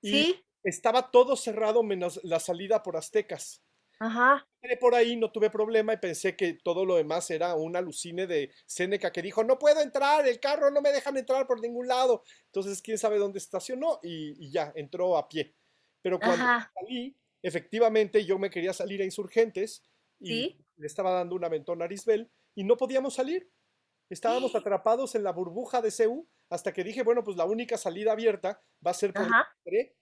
y estaba todo cerrado menos la salida por Aztecas. Ajá. Entré por ahí, no tuve problema y pensé que todo lo demás era un alucine de Seneca que dijo, no puedo entrar, el carro no me dejan entrar por ningún lado. Entonces, quién sabe dónde estacionó y ya, entró a pie. Pero cuando salí, efectivamente yo me quería salir a Insurgentes y le estaba dando un aventón a Arisbel y no podíamos salir. Estábamos atrapados en la burbuja de CEU hasta que dije, bueno, pues la única salida abierta va a ser por el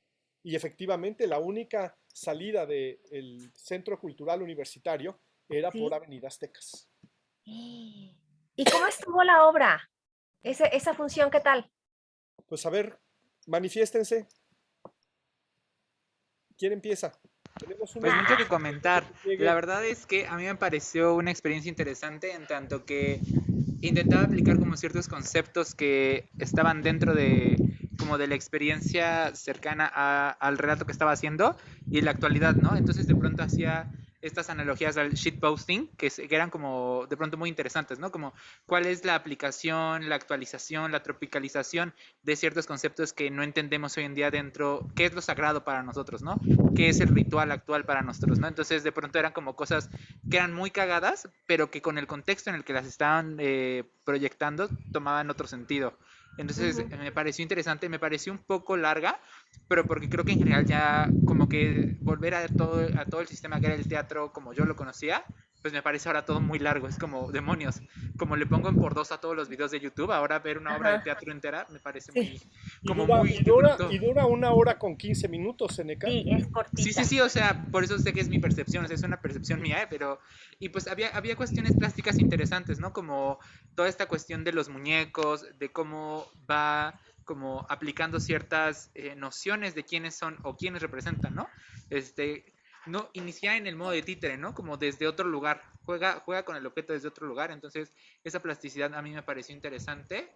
y efectivamente la única salida del Centro Cultural Universitario era por Avenida Aztecas. ¿Y cómo estuvo la obra? Esa función, ¿qué tal? Pues a ver, manifiéstense. ¿Quién empieza? Pues mucho que comentar. La verdad es que a mí me pareció una experiencia interesante en tanto que intentaba aplicar como ciertos conceptos que estaban dentro de como de la experiencia cercana al relato que estaba haciendo y la actualidad, ¿no? Entonces de pronto hacía estas analogías al shitposting, que eran como de pronto muy interesantes, ¿no? Como cuál es la aplicación, la actualización, la tropicalización de ciertos conceptos que no entendemos hoy en día dentro, qué es lo sagrado para nosotros, ¿no? ¿Qué es el ritual actual para nosotros, ¿no? Entonces de pronto eran como cosas que eran muy cagadas, pero que con el contexto en el que las estaban proyectando tomaban otro sentido. Entonces me pareció interesante, me pareció un poco larga, pero porque creo que en general ya como que volver a todo el sistema que era el teatro como yo lo conocía, pues me parece ahora todo muy largo, es como demonios, como le pongo en por dos a todos los videos de YouTube, ahora ver una obra de teatro entera me parece muy, como muy... Y dura 1 hora con 15 minutos, Seneca. Sí, es cortita. Sí, o sea, por eso sé que es mi percepción, o sea, es una percepción mía, pero... Y pues había cuestiones plásticas interesantes, ¿no? Como toda esta cuestión de los muñecos, de cómo va como aplicando ciertas nociones de quiénes son o quiénes representan, ¿no? No inicia en el modo de títere, ¿no? Como desde otro lugar, juega con el objeto desde otro lugar, entonces esa plasticidad a mí me pareció interesante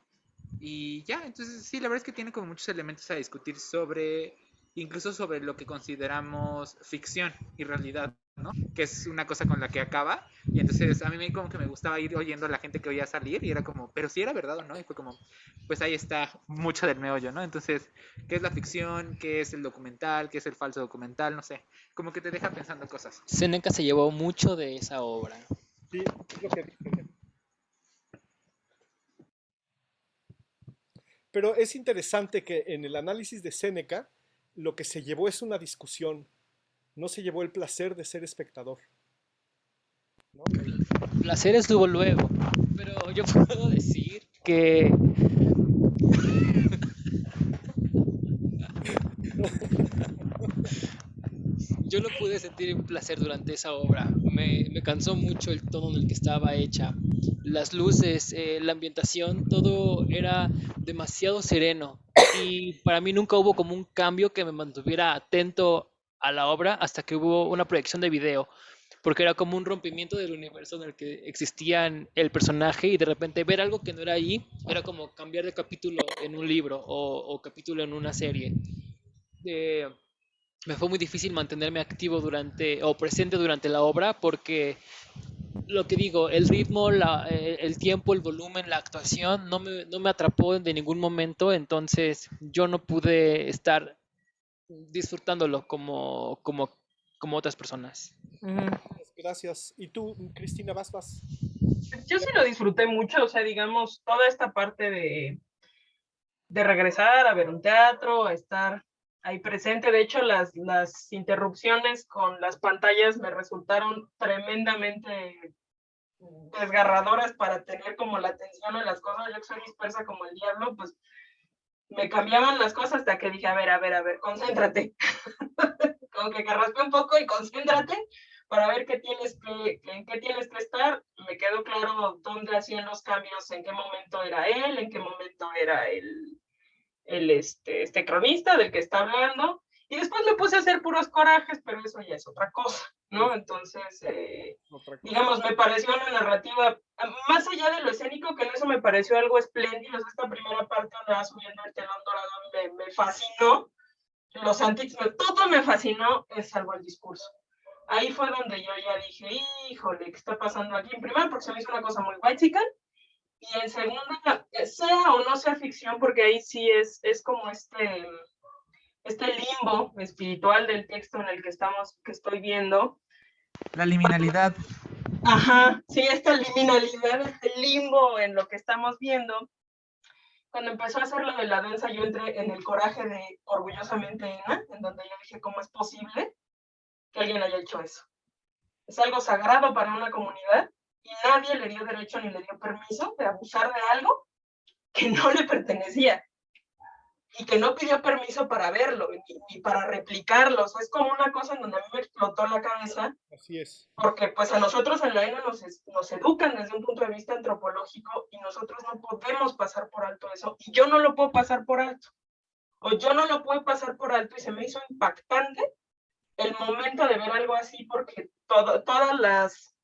y ya, entonces sí, la verdad es que tiene como muchos elementos a discutir incluso sobre lo que consideramos ficción y realidad, ¿no? Que es una cosa con la que acaba, y entonces a mí como que me gustaba ir oyendo a la gente que oía salir, y era como, pero si era verdad o no, y fue como, pues ahí está mucho del meollo, ¿no? Entonces, ¿qué es la ficción? ¿Qué es el documental? ¿Qué es el falso documental? No sé, como que te deja pensando cosas. Seneca se llevó mucho de esa obra. Sí, es lo que dije. Pero es interesante que en el análisis de Séneca lo que se llevó es una discusión, no se llevó el placer de ser espectador, ¿no? Placeres tuvo luego, pero yo puedo decir que yo no pude sentir un placer durante esa obra. Me cansó mucho el tono en el que estaba hecha. Las luces, la ambientación, todo era demasiado sereno. Y para mí nunca hubo como un cambio que me mantuviera atento a la obra hasta que hubo una proyección de video. Porque era como un rompimiento del universo en el que existían el personaje y de repente ver algo que no era ahí era como cambiar de capítulo en un libro o capítulo en una serie. Me fue muy difícil mantenerme activo o presente durante la obra porque lo que digo, el ritmo, el tiempo, el volumen, la actuación no me atrapó de ningún momento, entonces yo no pude estar disfrutándolo como otras personas. Gracias. ¿Y tú, Cristina, vas? Yo sí lo disfruté mucho, o sea, digamos, toda esta parte de regresar a ver un teatro, a estar ahí presente. De hecho, las interrupciones con las pantallas me resultaron tremendamente desgarradoras para tener como la atención en las cosas. Yo que soy dispersa como el diablo, pues me cambiaban las cosas hasta que dije, a ver, concéntrate. Como que carraspé un poco y concéntrate para ver en qué tienes que estar. Me quedó claro dónde hacían los cambios, en qué momento era él, en qué momento era este cronista del que está hablando. Y después me puse a hacer puros corajes, pero eso ya es otra cosa, ¿no? Entonces, digamos, me pareció una narrativa, más allá de lo escénico, que en eso me pareció algo espléndido. Esta primera parte donde va subiendo el telón dorado me fascinó. Los antics, todo me fascinó, salvo el discurso. Ahí fue donde yo ya dije, híjole, ¿qué está pasando aquí? En primera, porque se me hizo una cosa muy whitezican, y en segunda, sea o no sea ficción, porque ahí sí es como este limbo espiritual del texto en el que estoy viendo. La liminalidad. Ajá, sí, esta liminalidad, este limbo en lo que estamos viendo. Cuando empezó a hacer lo de la danza, yo entré en el coraje de Orgullosamente Ena, en donde yo dije, ¿cómo es posible que alguien haya hecho eso? Es algo sagrado para una comunidad y nadie le dio derecho ni le dio permiso de abusar de algo que no le pertenecía y que no pidió permiso para verlo ni para replicarlo. O sea, es como una cosa en donde a mí me explotó la cabeza. Así es. Porque pues a nosotros en la ENA nos educan desde un punto de vista antropológico y nosotros no podemos pasar por alto eso. Y yo no lo puedo pasar por alto. O yo no lo puedo pasar por alto y se me hizo impactante el momento de ver algo así porque todas las...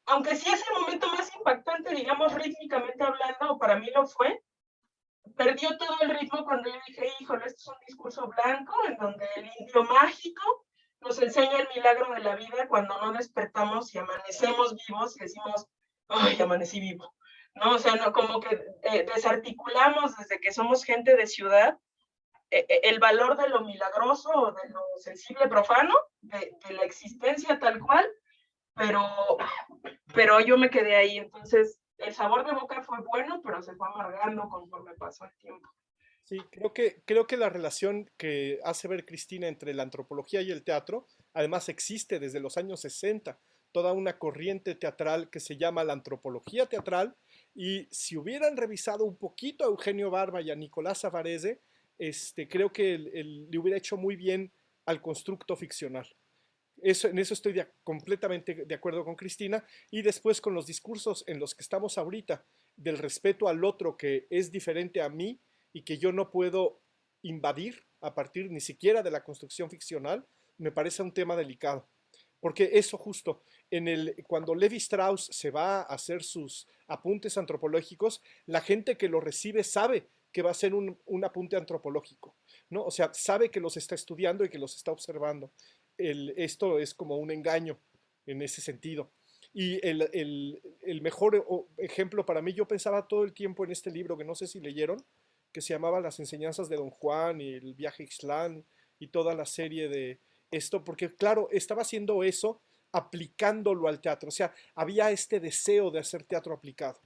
Aunque sí es el momento más impactante, digamos, rítmicamente hablando, para mí lo fue, perdió todo el ritmo cuando yo dije, híjole, esto es un discurso blanco en donde el indio mágico nos enseña el milagro de la vida cuando no despertamos y amanecemos vivos y decimos, ay, amanecí vivo, ¿no? O sea, no, como que desarticulamos desde que somos gente de ciudad el valor de lo milagroso o de lo sensible profano, de la existencia tal cual, pero yo me quedé ahí. Entonces, el sabor de boca fue bueno, pero se fue amargando conforme pasó el tiempo. Sí, creo que la relación que hace ver Cristina entre la antropología y el teatro, además existe desde los años 60, toda una corriente teatral que se llama la antropología teatral, y si hubieran revisado un poquito a Eugenio Barba y a Nicolás Savarese, creo que le hubiera hecho muy bien al constructo ficcional. En eso estoy completamente de acuerdo con Cristina. Y después con los discursos en los que estamos ahorita, del respeto al otro que es diferente a mí y que yo no puedo invadir a partir ni siquiera de la construcción ficcional, me parece un tema delicado. Porque eso justo, cuando Levi Strauss se va a hacer sus apuntes antropológicos, la gente que lo recibe sabe que va a ser un apunte antropológico, ¿no? O sea, sabe que los está estudiando y que los está observando. Esto es como un engaño en ese sentido. Y el mejor ejemplo para mí, yo pensaba todo el tiempo en este libro, que no sé si leyeron, que se llamaba Las enseñanzas de Don Juan y el viaje a Ixtlán y toda la serie de esto, porque claro, estaba haciendo eso aplicándolo al teatro, o sea, había este deseo de hacer teatro aplicado,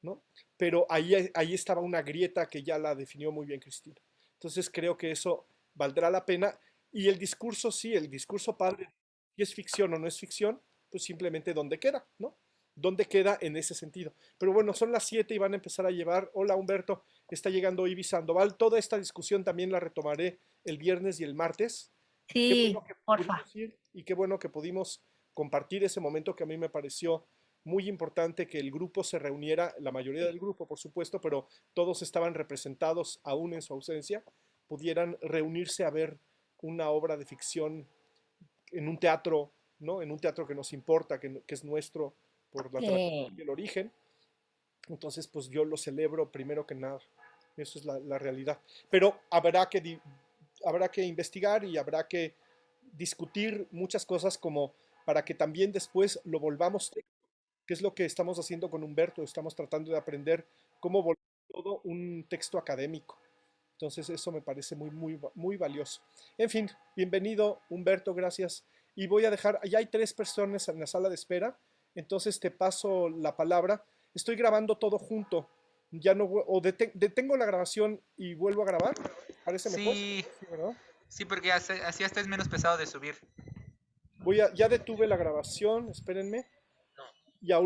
¿no? Pero ahí estaba una grieta que ya la definió muy bien Cristina. Entonces creo que eso valdrá la pena. Y el discurso, sí, el discurso padre, si es ficción o no es ficción, pues simplemente dónde queda, ¿no? ¿Dónde queda en ese sentido? Pero bueno, son las 7 y van a empezar a llevar. Hola Humberto, está llegando Ibi Sandoval. Toda esta discusión también la retomaré el viernes y el martes. Qué Sí, bueno que porfa. pudimos ir y qué bueno que pudimos compartir ese momento que a mí me pareció muy importante que el grupo se reuniera, la mayoría del grupo, por supuesto, pero todos estaban representados aún en su ausencia, pudieran reunirse a ver una obra de ficción en un teatro, ¿no? En un teatro que nos importa, que es nuestro por la tradición y el origen. Entonces, pues yo lo celebro primero que nada. Eso es la realidad. Pero habrá que investigar y habrá que discutir muchas cosas como para que también después lo volvamos, que es lo que estamos haciendo con Humberto. Estamos tratando de aprender cómo volver todo un texto académico. Entonces eso me parece muy, muy, muy valioso. En fin, bienvenido Humberto, gracias. Y voy a dejar, ya hay 3 personas en la sala de espera, entonces te paso la palabra. Estoy grabando todo junto. Ya no, o detengo la grabación y vuelvo a grabar. ¿Parece mejor? Sí, Sí, ¿verdad? sí, porque así hasta es menos pesado de subir. Ya detuve la grabación, espérenme. Y ahora